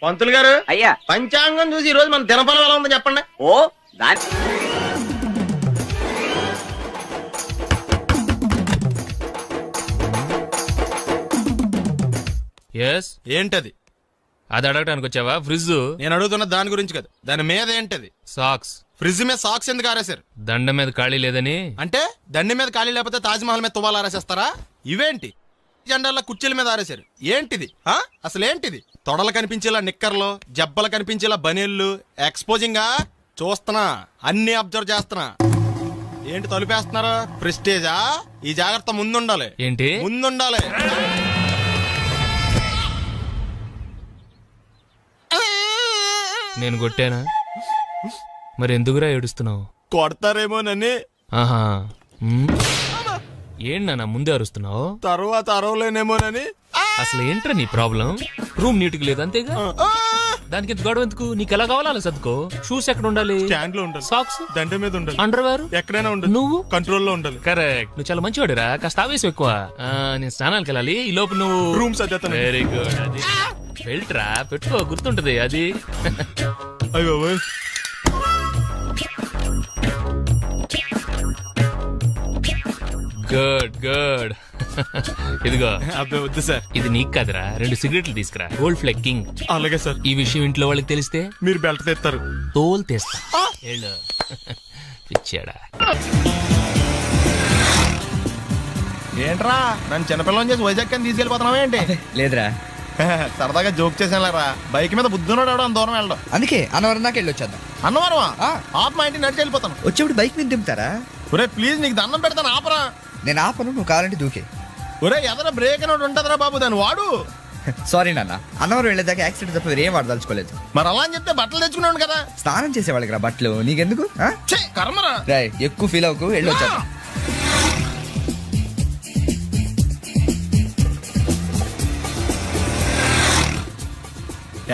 పంతులు గారు అయ్యా పంచాంగం చూసి ఈ రోజు మన దినఫలం ఎలా ఉందో చెప్పండి. ఓ దాని ఎస్ ఏంటది? అది అడగటానికి వచ్చావా? ఫ్రిడ్జ్. నేను అడుగుతున్న దాని గురించి కదా, దాని మీద ఏంటది? సాక్స్. ఫ్రిడ్జ్ మీద సాక్స్ ఎందుకు ఆరేశారు? దండ మీద ఖాళీ లేదని. అంటే దండి మీద ఖాళీ లేకపోతే తాజ్మహల్ మీద తువ్వాలు ఆరేసేస్తారా? ఇవేంటి జెండాల కుర్చీల మీద ఆరేశారు? ఏంటిది? అసలు ఏంటిది? తొడలు కనిపించేలా నిక్కర్లు, జబ్బలు కనిపించేలా బనీళ్లు, ఎక్స్పోజింగ్ గా చూస్తున్నా, అన్ని అబ్జర్వ్ చేస్తున్నా. ఏంటి తలుపేస్తున్నారా? ప్రెస్టేజా? ఈ జాగ్రత్త ముందుండాలి. ఏంటి ముందుండాలి. నేను కొట్టానా? మరి ఎందుకురా ఏడుస్తున్నావు? కొడతారేమోనని. ఆహా. ఏంటన్నా ముందే అరుస్తున్నావు? తర్వాత అరవలేనేమోనని. అసలు ఏంట్రా నీ ప్రాబ్లం? రూమ్ నీట్గా లేదు అంతేగా, దానికి ఎంత గొడవ ఎందుకు? నీకు ఎలా కావాలో అలా సర్దుకో. షూస్ ఎక్కడ ఉండాలి? స్టాండ్ లో ఉండాలి. సాక్స్ దండ మీద ఉండాలి. అండర్వేర్ ఎక్కడైనా ఉండాలి. నువ్వు కంట్రోల్ లో ఉండాలి. కరెక్ట్. నువ్వు చాలా మంచివాడురా, కాస్త ఆవేశం ఎక్కువ. నేను స్నానానికి వెళ్ళాలి, ఈ లోపు నువ్వు రూమ్ సర్దేస్తాను. Very good. అది బెల్ట్ రా, పెట్టుకో, గుర్తుంటది అది. అయ్యో గుడ్ గుడ్. ఇదిగో. అబ్బే వద్దు సార్. ఇది నీకు కాదురా, 2 సిగరెట్లు తీసుకురా. గోల్డ్ ఫ్లెక్కింగ్. అలాగే సార్. ఈ విషయం ఇంట్లో వాళ్ళకి తెలిస్తే మీరు బెల్ట్ తెస్తారు. తోలు తెస్తా. పిచ్చాడా? ఏంట్రా నన్ను చిన్నపిల్లని చేసి వైజాగ్ అని తీసుకెళ్ళిపోతున్నావా ఏంటి? లేదురా, సరదాగా జోక్ చేసానులేరా. బైక్ మీద బుద్ధున్నాడు అంత దూరం వెళ్ళడం. అందుకే అన్నవరం దాకా వెళ్ళొచ్చేద్దాం. అన్నవరమా? ఆప్ మా ఇంటికి నడిచి వెళ్ళిపోతాను. వచ్చేప్పుడు బైక్ మీద దింపుతారా? ఒరే ప్లీజ్ నీకు దండం పెడతాను ఆపరా. నేను ఆపను, నువ్వు కావాలంటే దూకే. ఒరే ఎదర బ్రేక్ అని ఉంటదిరా బాబు, దాన్ని వాడు. సారీ నాన్న, అన్నవరం వెళ్ళేదాకా యాక్సిడెంట్ తప్ప వేరేం వాడదలుచుకోలేదు. మరి అలా అని చెప్తే బట్టలు తెచ్చుకున్నాను కదా. స్నానం చేసేవాళ్ళకి రా బట్టలు, నీకెందుకు? ఛీ, కర్మరా. రాయ్ ఎక్కువ ఫీల్ అవ్వకు, వెళ్ళొచ్చేద్దాం.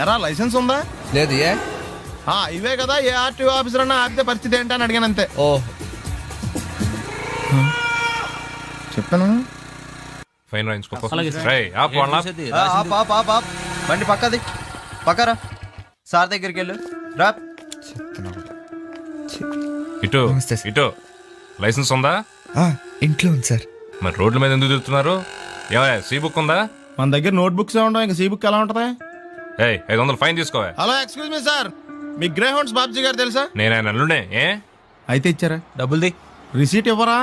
ఎరా లైసెన్స్ ఉందా? లేదు. ఏ ఇవే కదా, ఏ ఆర్టీఓ ఆఫీసర్ అన్నా ఆపితే పరిస్థితి ఏంటని అడిగాను అంతే. ఓ చెప్పాను. ఫైన్ రాయించుకో. బండి పక్కది పక్కరా. సార్ దగ్గరికి వెళ్ళు రా. ఇటు నమస్తే సార్. ఇటు. లైసెన్స్ ఉందా? ఇంట్లో ఉంది సార్. మరి రోడ్ల మీద ఎందుకు తిరుగుతున్నారు? ఏమయ్య సీ బుక్ ఉందా? మన దగ్గర నోట్ బుక్స్ ఉండవు, ఇంకా సీ బుక్ ఎలా ఉంటది? 500 ఫైన్ తీసుకోవా. హలో ఎక్స్క్యూజ్ మీ సార్, మీ గ్రే హౌండ్స్ బాబ్జీ గారు తెలుసా? నేను ఆయన అల్లుడే. అయితే ఇచ్చారా? డబ్బుల్ది రిసీట్ ఇవ్వరా?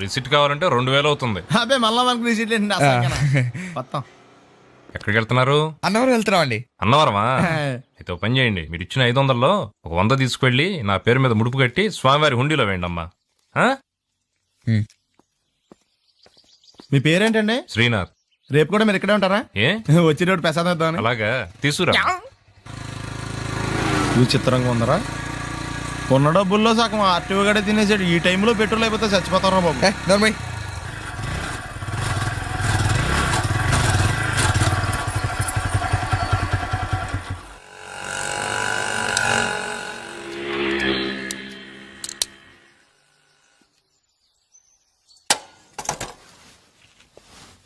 రిసిట్ కావాలంటే 2000 అవుతుంది. అబ్బే మళ్ళా మనకు రిసీట్ మొత్తం. ఎక్కడికి వెళ్తున్నారు? అన్నవరం వెళ్తున్నాం అండి. అన్నవరమా? అయితే ఒక పని చేయండి, మీరు ఇచ్చిన 500లో ఒక 100 తీసుకెళ్లి నా పేరు మీద ముడుపు కట్టి స్వామివారి హుండీలో వేయండి అమ్మా. మీ పేరేంటండి? శ్రీనాథ్. రేపు కూడా మీరు ఇక్కడే ఉంటారా? ఏ వచ్చినప్పుడు ప్రసాదం ఇద్దామని. అలాగా తీసుకురా. విచిత్రంగా ఉందరా. కొన్న డబ్బుల్లో సగం ఆర్టీఓ గడే తినేసాడు. ఈ టైంలో పెట్రోల్ అయిపోతే చచ్చిపోతారా బాబు. నర్మయ్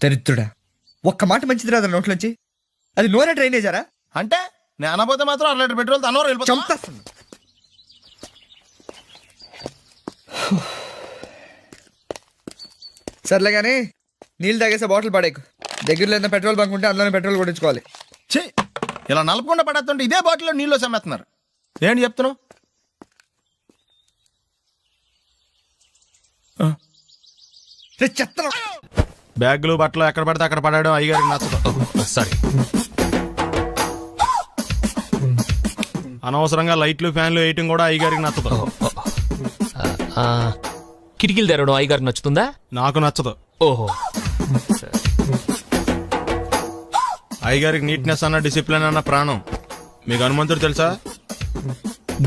దరిద్రుడా, ఒక్క మాట మంచిది రాదా నోట్లోంచి? అది నూనె డ్రైనేజారా? అంటే నేను అనబోతే మాత్రం 1 లీటర్ పెట్రోల్ తనవారు వెళ్ళిపోతాం. చంపేస్తుంది. సర్లే కానీ నీళ్ళు తాగేసే బాటిల్ పడేకు. దగ్గరలో ఏదైనా పెట్రోల్ బంక్ ఉంటే అందులోనే పెట్రోల్ కొట్టించుకోవాలి. ఛీ, ఇలా నలపకుండా పడేస్తుంటే ఇదే బాటిల్లో నీళ్ళు సమ్మేస్తున్నారు. ఏంటి చెప్తున్నావు? చెత్త బ్యాగులు బట్టలు ఎక్కడ పడితే అక్కడ పడడం అయ్యగారికి నచ్చదు. సారీ. అనవసరంగా లైట్లు ఫ్యాన్లు వేయటం కూడా అయ్యగారికి నచ్చదు. కిటికీలు తెరవడం అయ్యగారికి నచ్చుతుందా? నాకు నచ్చదు. ఓహో. అయ్యగారికి నీట్నెస్ అన్న డిసిప్లిన్ అన్న ప్రాణం. మీకు హనుమంతుడు తెలుసా?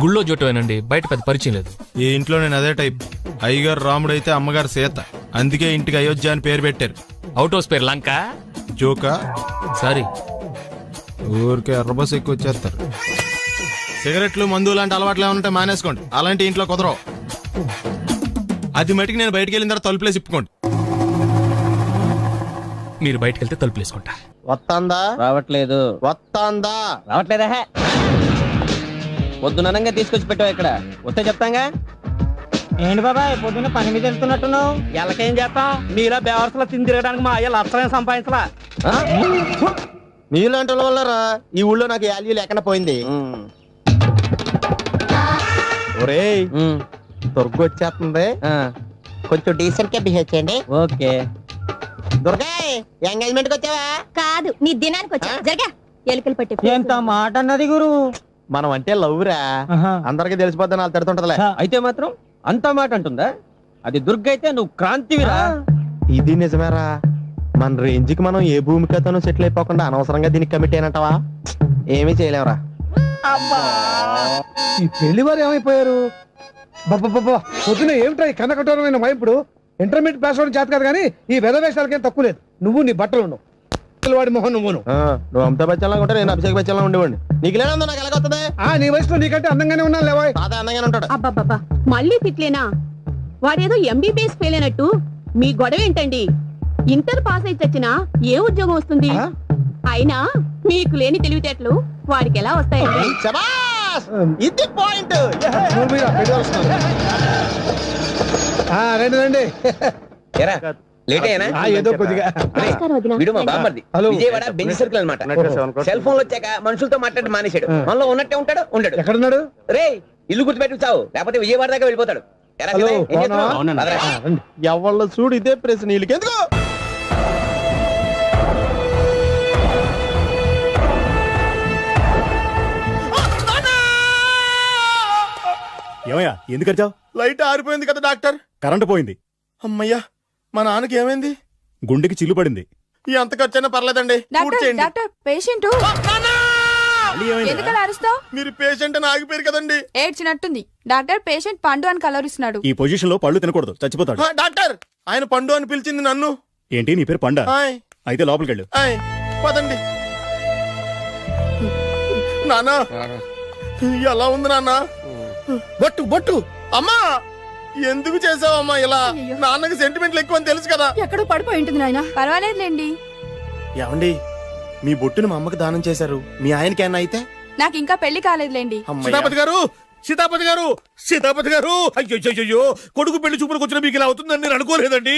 గుళ్ళో జోటమేనండి, బయట పెద్ద పరిచయం లేదు. ఈ ఇంట్లో నేను అదే టైప్. అయ్యగారు రాముడు అయితే అమ్మగారు సీత. అందుకే ఇంటికి అయోధ్య అని పేరు పెట్టారు. అవుట్ హౌస్ పేరు లంక. జోకా? సారీ. ఊరికే ఎర్రబస్ ఎక్కువ వచ్చేస్తారు. సిగరెట్లు మందు లాంటి అలవాట్లు ఏమంటే మానేసుకోండి. అలాంటి ఇంట్లో కుదరవు. అది మటుకు నేను బయటకు వెళ్ళిన తర్వాత తలుపులేసి ఇప్పుకోండి. మీరు బయటకు వెళ్తే తలుపులేసుకుంటా. వస్తాందా రావట్లేదు వస్తాందా రావట్లేదా పొద్దుననంగా తీసుకొచ్చి పెట్టావు ఇక్కడ వస్తే చెప్తాంగా ఏంటి బాబాయ్ పొద్దున్న పని మీద వెళ్తున్నట్టున్నావు ఎలాకేం చేస్తాం మీలా బేవర్సలో తిని తిరగడానికి మా అయ్య లక్షణం సంపాదించలా మీలాంటి వాళ్ళ వల్లరా ఈ ఊళ్ళో నాకు వాల్యూ లేకుండా పోయింది ఒరేయ్ దుర్గ వచ్చేస్తుంది కొంచెం డీసెంట్ గా బిహేవ్ చేయండి ఓకే దుర్గా ఎంగేజ్మెంట్ కి వచ్చావా కాదు నీ దినానికి వచ్చా జరగా ఎలుకలు పట్టి ఎంత మాట అన్నది గురు మనం అంటే లవ్ రా అందరికి తెలిసిపోద్ది నాకు తిడుతుంటదిలే అయితే మాత్రం అంత మాట అంటుందా అది దుర్గ అయితే నువ్వు క్రాంతివిరా ఇది నిజమేరా మన రేంజ్ కి మనం ఏ భూమికతోనూ సెటిల్ అయిపోకుండా అనవసరంగా దీనికి కమిట్ అయినట్టవా ఏమీ చేయలేవురా ఈ పెళ్లి వారు ఏమైపోయారు బాబా పొద్దున ఏమిటా ఈ కనకఠోరమైన వైపుడు ఇంటర్మీడియట్ పాస్ అవడం చేత కాదు కానీ ఈ వెధవేషాలకేం తక్కువ లేదు నువ్వు నీ బట్టలు ఉండవు వాడి మొహన్ నువ్వును నువ్వు అమితాబ్ బచ్చన్ లాగా ఉంటే నేను అభిషేక్ బచ్చన్ లాగా ఉండేవాడిని నీకు లేనందో నాకు ఎలాగొస్తుంది నీ వయసులో నీకంటే అందంగానే ఉన్నాను లేవా తాత అందంగానే ఉంటాడు అబ్బాబ్బా మళ్ళీ తిట్లేనా వాడేదో ఎంబీబీఎస్ ఫెయిల్ అయినట్టు మీ గొడవ ఏంటండి ఇంటర్ పాస్ అయి చచ్చినా ఏ ఉద్యోగం వస్తుంది అయినా మీకు లేని తెలివితేటలు వాడికి ఎలా వస్తాయండి శబాష్! ఇది పాయింట్ రండి రండి లేట్ అయ్యానా ఏదో కొద్దిగా నమస్కారం వదినా. వీడు మా బామ్మర్ది హలో. విజయవాడ బెంచ్ సర్కిల్ అనమాట సెల్ ఫోన్ వచ్చాక మనుషులతో మాట్లాడి మానేశాడు మనలో ఉన్నట్టే ఉంటాడు ఉండడు ఎక్కడున్నాడు రే ఇల్లు గుర్తుపెట్టి చావు లేకపోతే విజయవాడ దాకా వెళ్ళిపోతాడు ఎరా హలో, కదా, ఏం చేస్తున్నావు? బాగున్నావా? పదరా. రండి. ఎవళ్ళ చూడు ఇదే ప్రశ్న వీళ్ళకి ఎందుకు ఏమయ్యా ఎందుకు వచ్చావు? లైట్ ఆరిపోయింది కదా డాక్టర్ కరెంటు పోయింది. అమ్మయ్యా మా నాన్నకి ఏమైంది గుండెకి చిల్లు పడింది. ఎంత ఖర్చైనా పర్లేదండి పూడ్చేయండి. పేషెంట్ మళ్ళీ ఏమైందిరా? ఎందుకలా అరుస్తావు మీరు పేషెంట్ అని ఆగిపోయారు కదండి ఏడ్చినట్టుంది డాక్టర్ పేషెంట్ పండు అని కలవరిస్తున్నాడు ఈ పొజిషన్ లో పళ్ళు తినకూడదు, చచ్చిపోతాడు. డాక్టర్ ఆయన పండు అని పిలిచింది నన్ను ఏంటి నీ పేరు పండా? ఆయ్, అయితే లోపలికి వెళ్ళు. ఆయ్, పదండి నానా ఎలా ఉంది నాన్న బొట్టు బొట్టు అమ్మా ఎందుకు చేసావమ్మా ఇలా నాన్నకి సెంటిమెంట్లు ఎక్కువ అని తెలుసు కదా ఎక్కడో పడిపోయి ఉంటుంది నాయన పర్వాలేదులేండి ఏమండి మీ బొట్టును మా అమ్మకి దానం చేశారు మీ ఆయనకి ఏమన్నా అయితే నాకు ఇంకా పెళ్లి కాలేదులేండి సీతాపతి గారు సీతాపతి గారు సీతాపతి గారు అయ్యో కొడుకు పెళ్లి చూపులకు వచ్చిన మీకు ఇలా అవుతుందని నేను అనుకోలేదండి.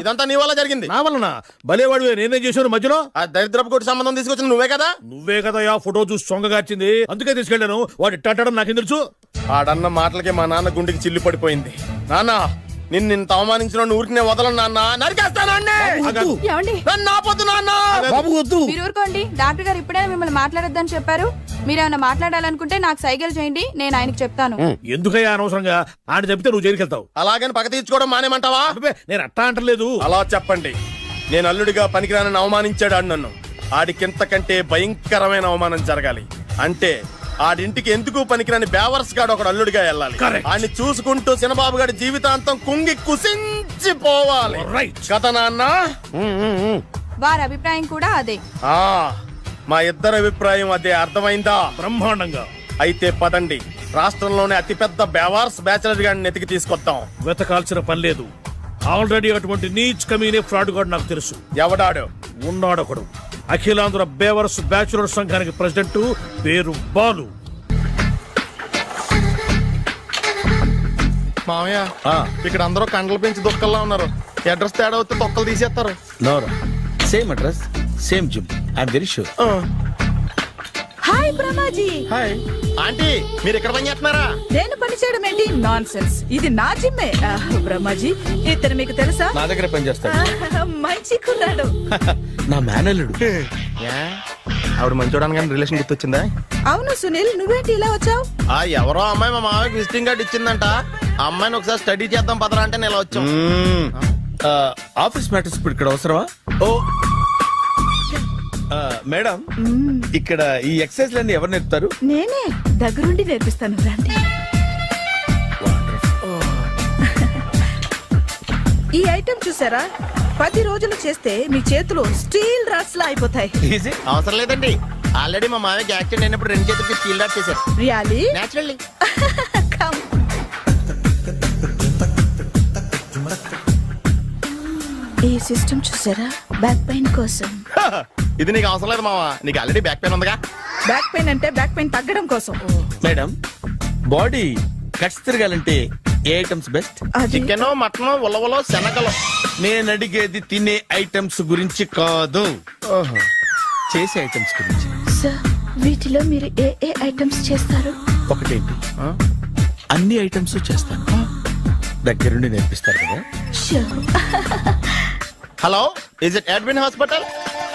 ఇదంతా నీ వల్ల జరిగింది నా వలన భలేవాడు నేనేం చేశాను మధ్యలో? ఆ దరిద్రపు కొట్టి సంబంధం తీసుకొచ్చిన నువ్వే కదా నువ్వే కదా ఆ ఫోటో చూసి సొంగగార్చింది, అందుకే తీసుకెళ్లాను. వాడు ఇట్టాడడం నాకేం తెలుసు? ఆడన్న మాటలకే మా నాన్న గుండెకి చిల్లు పడిపోయింది. నాన్న నిన్ను అవమానించిన ఊరికి వదలను నాన్న, నరికేస్తానండి. నన్ను ఆపొద్దు నాన్న. మీరు ఊరుకోండి డాక్టర్ గారు ఇప్పుడే మిమ్మల్ని మాట్లాడొద్దని చెప్పారు. మీరేమైనా మాట్లాడాలనుకుంటే నాకు సైగలు చేయండి, నేను ఆయనకు చెప్తాను. ఎందుకయ్యా అనవసరంగా ఆయన చెప్తే నువ్వు జైలుకి వెళ్తావు. అలాగని పక్క తీర్చుకోవడం మానేమంటావా? అబ్బే, నేను అట్టా అంటలేదు. అలా చెప్పండి. నేను అల్లుడిగా పనికిరానని అవమానించాడు ఆడు నన్ను. ఆడికింతకంటే భయంకరమైన అవమానం జరగాలి. అంటే ఆడింటికి ఎందుకు పనికిరాని బేవర్స్ గాడు ఒకడు అల్లుడిగా వెళ్ళాలి. ఆడిని చూసుకుంటూ చిన్నబాబు గారి జీవితాంతం కుంగి కుసించిపోవాలి. కదా నాన్న? వారి అభిప్రాయం కూడా అదే. ఆ మా ఇద్దరి అభిప్రాయం అదే, అర్థమైందా? బ్రహ్మాండంగా. అయితే పదండి, రాష్ట్రంలోనే అతిపెద్ద బేవార్స్ బ్యాచిలర్ గాడిని ఎతికి తీసుకొద్దాం. వెతకాల్సిన పని లేదు. ఆల్రెడీ అటువంటి నీచ్ కమీనే ఫ్రాడ్ గాడు నాకు తెలుసు. ఎవడాడు? ఉన్నాడొకడు. అఖిలాంధ్ర బేవర్స్ బ్యాచులర్ సంఘానికి ప్రెసిడెంట్, పేరు బాలు. మామయ్య ఇక్కడ అందరూ కండలు పెంచి దుక్కల్లా ఉన్నారు. అడ్రస్ తేడా వస్తే తొక్కలు తీసేస్తారు. Same address same gym I'm very sure. Hi Brahmaji. Hi aunty, మీరు ఇక్కడ పని చేస్తున్నారా? నేను పని చేయడం ఏంటి? Non sense. ఇది నా జిమ్మే. బ్రహ్మాజీ ఇతను మీకు తెలుసా? నా దగ్గర పని చేస్తాడు. మంచి కుర్రాడు. నా మేనల్లుడు. ఆవిడ మంచి చూడడానికి రిలేషన్ గుర్తొచ్చిందా? అవును సునీల్, నువ్వేంటి ఇలా వచ్చావు? ఆ ఎవరో అమ్మాయి మా మామయ్యకి విజిటింగ్ కార్డు ఇచ్చిందంట. ఆ అమ్మాయిని ఒకసారి స్టడీ చేద్దాం పదరా అంటే నేను ఇలా వచ్చాం. ఆఫీస్ మ్యాటర్స్ ఇప్పుడు ఇక్కడ అవసరమా? ఓ మేడం, ఇక్కడ ఈ ఎక్సర్సైజ్ లన్నీ ఎవరు నేర్పుతారు? నేనే దగ్గరుండి నేర్పిస్తాను, రండి. ఈ ఐటెం చూసారా? 10 రోజులు చేస్తే మీ చేతులు స్టీల్ రాట్స్ లా అయిపోతాయి. అవసరం లేదండి, ఆల్రెడీ మా మామయ్యకి యాక్సిడెంట్ అయినప్పుడు 2 చేతులకి స్టీల్ డాట్ చేశారు. రియల్లీ? నేచురల్లీ. ఈ సిస్టమ్ చూసారా? బ్యాక్ పెయిన్ కోసం. ఇది నీకు అవసరం లేదు మావా, నీకు ఆల్రెడీ బ్యాక్ పెయిన్ ఉందిగా. బ్యాక్ పెయిన్ అంటే బ్యాక్ పెయిన్ తగ్గడం కోసం. మేడం బాడీ కట్స్ తిరగాలంటే ఏ ఐటమ్స్ బెస్ట్? అది చికెన్, మటన్, ఉలవలో, శనగలు. నేను అడిగేది తినే ఐటమ్స్ గురించి కాదు, చేసే ఐటమ్స్ గురించి. సార్ వీటిలో మీరు ఏ ఏ ఐటమ్స్ చేస్తారు? ఒకటేంటి, అన్ని ఐటమ్స్ చేస్తాను. దగ్గరుండి నేర్పిస్తారు కదా. Sure. Hello, is it admin hospital?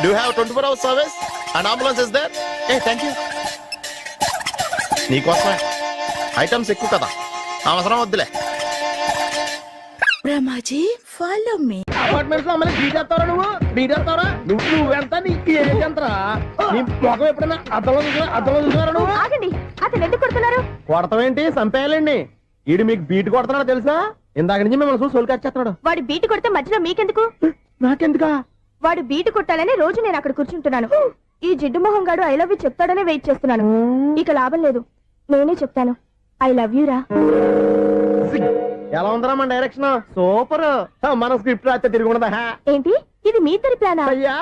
Do have 24 hours service and ambulance is there? Thank you. నీకోసమే ఐటమ్స్ ఎక్కువ కదా, అవసరం వద్దులే. Ramaji follow me. అపార్ట్మెంట్స్ లో అమ్మని బీటేస్తావరా నువ్వెంత నీకు ఏంటంతరా? నీ మొఖం ఎప్పుడైనా అద్దంలో చూసినారా నువ్వు? ఆగండి, అతను ఎందుకు కొడుతున్నారు? కొడతావేంటి? చంపేయాలండి. ఈడు మీకు బీట్ కొడుతున్నాడు తెలుసా? ఇందాక నుంచి మిమ్మల్ని చూసి సోల్కొచ్చేస్తున్నాడు. వాడు బీటు కొడితే మధ్యలో మీకెందుకు? నాకెందుకా? వాడు బీటు కొట్టాలని రోజు నేను అక్కడ కూర్చుంటున్నాను. ఈ జిడ్డు మొహం గాడు ఐ లవ్ యూ చెప్తాడనే వెయిట్ చేస్తున్నాను. ఇక లాభం లేదు, నేనే చెప్తాను ఐ లవ్ యూ రా. ఎలా ఉందరా మన డైరెక్షన్? సూపర్. మన స్క్రిప్ట్ రాస్తే తిరిగి ఉండదా? ఏంటి ఇది మీ ఇద్దరి ప్లానా? అయ్యా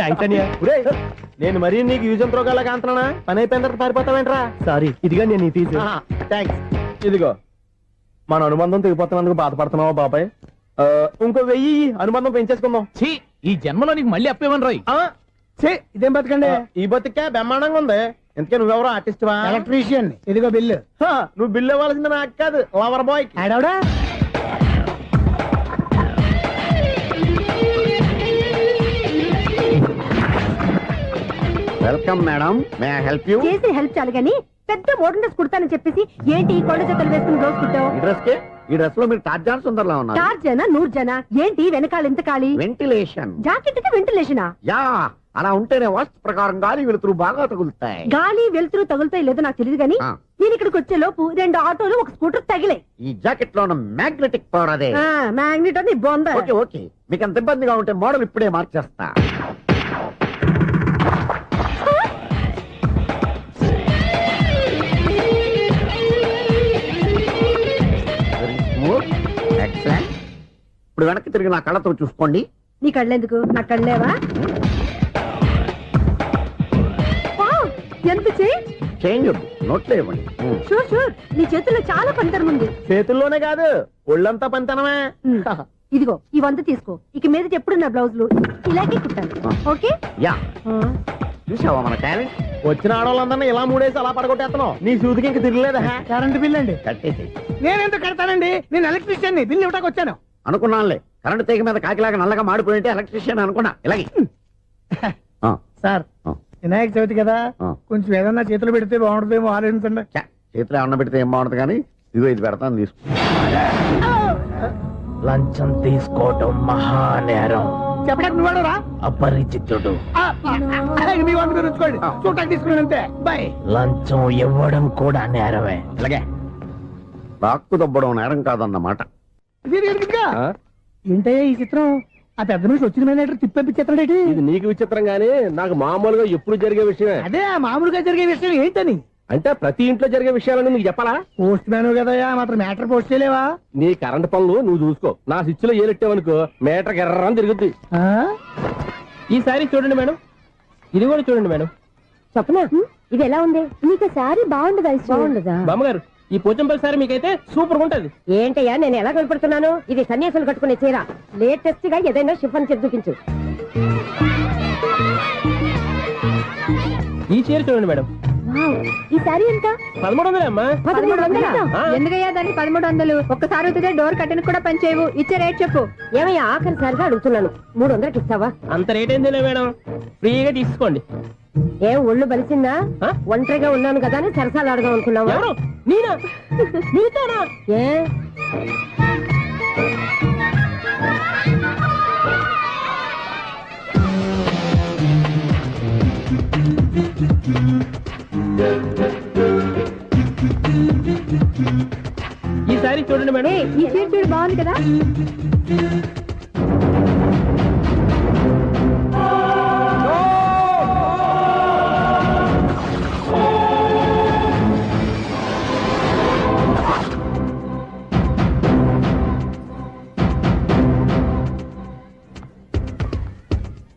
థ్యాంక్స్ అనియా. నేను మరీ నీకు యూజ్ అంత రోగాలకు అంటున్నా. పని అయిపోయిన తర్వాత పారిపోతావేంట్రా? సారీ, ఇదిగా నేను తీసు. థ్యాంక్స్. ఇదిగో మన అనుబంధం తెగిపోతున్నందుకు బాధపడుతున్నావా బాబాయ్? ఇంకో 1000 అనుబంధం పెంచేసుకుందాం. ఈ జన్మలో నీకు మళ్ళీ అప్పేమని రాయి. ఇదేం బతకండి? ఈ బతికే బ్రహ్మాండంగా ఉంది. ఎందుకే నువ్వెవరో ఆర్టిస్ట్ వా? ఎలక్ట్రీషియన్. ఇదిగో బిల్లు. నువ్వు బిల్లు ఇవ్వాల్సింది నాకు కాదు, లవర్ బాయ్. ఆడవడా? Welcome madam, may I help you? చేసి హెల్ప్ చాలు గాని పెద్ద మోడల్ డ్రెస్ కుడతానని చెప్పేసి ఏంటి ఈ కొండ జతలు వేసుకుని రోజు కుట్టావు? ఈ డ్రెస్ కే, ఈ డ్రెస్ లో మీరు టార్జాన్ సుందర్లా ఉన్నారు. చార్జనా 100 జనా? ఏంటి వెనకాల ఎంత ఖాళీ? వెంటిలేషన్. జాకెట్ కి వెంటిలేషనా? యా, అలా ఉంటేనే వాస్తు ప్రకారం గాలి వెలుతురు బాగా తగులుతాయి. గాలి వెలుతురు తగులుతాయి లేదో నాకు తెలియదు గానీ నేను ఇక్కడికి వచ్చే లోపు 2 ఆటోలు ఒక స్కూటర్ తగిలే. ఈ జాకెట్ లో ఉన్న మ్యాగ్నెటిక్ పవర్ అదే. మ్యాగ్నెట్ అని బొంద. ఓకే ఓకే, మీకు అంత ఇబ్బందిగా ఉంటే మోడల్ ఇప్పుడే మార్చేస్తా. ఎక్సలెంట్. ఇప్పుడు వెనక్కి తిరిగి నా కళ్ళతో చూసుకోండి. నీ కళ్ళెందుకు? నా కళ్ళేవా? ఎంత చేంజ్? చేంజ్ నోట్లో ఇవ్వండి. షూర్ షూర్, నీ చేతుల్లో చాలా పంతరం ఉంది. చేతుల్లోనే కాదు, ఒళ్ళంతా పంతనమే. ఇదిగో ఈ 100 తీసుకో. ఇక మీద ఎప్పుడు నా బ్లౌజులు ఇలాగే కుట్టాను. ఓకే? యా, చూసావా మన టాలెంట్? వచ్చిన ఆడవాళ్ళందరినీ ఇలా మూడేసి అలా పడగొట్టేస్తున్నావు. నీ సూదికి ఇంక తిరగలేదా? కరెంట్ బిల్ అండి. కట్టేసి. నేనెందుకు కడతానండి? నేను ఎలక్ట్రీషియన్. బిల్ ఇవ్వడానికి వచ్చాను. అనుకున్నానులే, కరెంట్ తీగ మీద కాకిలాగా నల్లగా మాడిపోయింటే ఎలక్ట్రీషియన్ అనుకున్నా. ఇలాగే సార్, వినాయక చవితి కదా, కొంచెం ఏదన్నా చేతులు పెడితే బాగుంటుందేమో ఆలోచించండి. చేతిలో అన్న పెడితే ఏం బాగుంటుంది కానీ ఇదిగో ఇది పెడతాను, తీసుకో. లంచం తీసుకోవటం మహానేరం. చెప్పడానికి నువ్వు అపరిచితుడు. మీ వంద మీరు ఉంచుకోండి, చూడటానికి తీసుకున్నాను అంతే. బై. లంచం ఇవ్వడం కూడా నేరమే. ఇలాగే రాక్కు దబ్బడం నేరం కాదన్నమాట. ఏంటయ్యా ఈ చిత్రం? ఆ పెద్ద నుంచి వచ్చిన మేనేటర్ తిప్పించేస్తాడేటి? ఇది నీకు విచిత్రం గానీ నాకు మామూలుగా ఎప్పుడు జరిగే విషయమే. అదే మామూలుగా జరిగే విషయం ఏంటని? అంటే ప్రతి ఇంట్లో జరిగే విషయాలను నీకు చెప్పాలా? పోస్ట్ మ్యాన్ కదయ్యా, మాత్రం మ్యాటర్ పోస్ట్ చేయలేవా? నీ కరెంట్ పనులు నువ్వు చూసుకో. నా స్విచ్ లో ఏలెట్టావనుకో మేటర్ ఎర్రని తిరుగుద్ది. ఈసారి చూడండి మేడం, ఇది కూడా చూడండి మేడం. చెప్పనా? ఇది ఎలా ఉంది? నీకు సారీ బాగుండదా? బాగుండదా? బామ్మగారు, ఈ పోచంపల్లి సారీ మీకైతే సూపర్ ఉంటుంది. ఏంటయ్యా నేను ఎలా కనపడుతున్నాను? ఇది సన్యాసులు కట్టుకునే చీర. లేటెస్ట్ గా ఏదైనా షిఫన్ చేసి చూపించు. ఈ చీర చూడండి మేడం. ఈ సారీ ఎంత? 1300 అమ్మా. 1300? ఎందుకయ్యా దాన్ని 1300? ఒక్కసారి అవుతుందే డోర్ కట్టెన్ కూడా పని చేయవు. ఇచ్చే రేట్ చెప్పు. ఏమయ్యా ఆఖరిసారిగా అడుగుతున్నాను, 300కి ఇస్తావా? అంత రేట్ ఏందిలే మేడం, ఫ్రీగా తీసుకోండి. ఏం ఒళ్ళు బలిసిందా? ఒంటరిగా ఉన్నాను కదా అని సరసాలు అడదాం అనుకున్నావా? ఎవరు? నేనా? నీతోనా? ఏ ఈ సారీ చూడండి మేడం. ఈ చీర చూడు, బాగుంది కదా?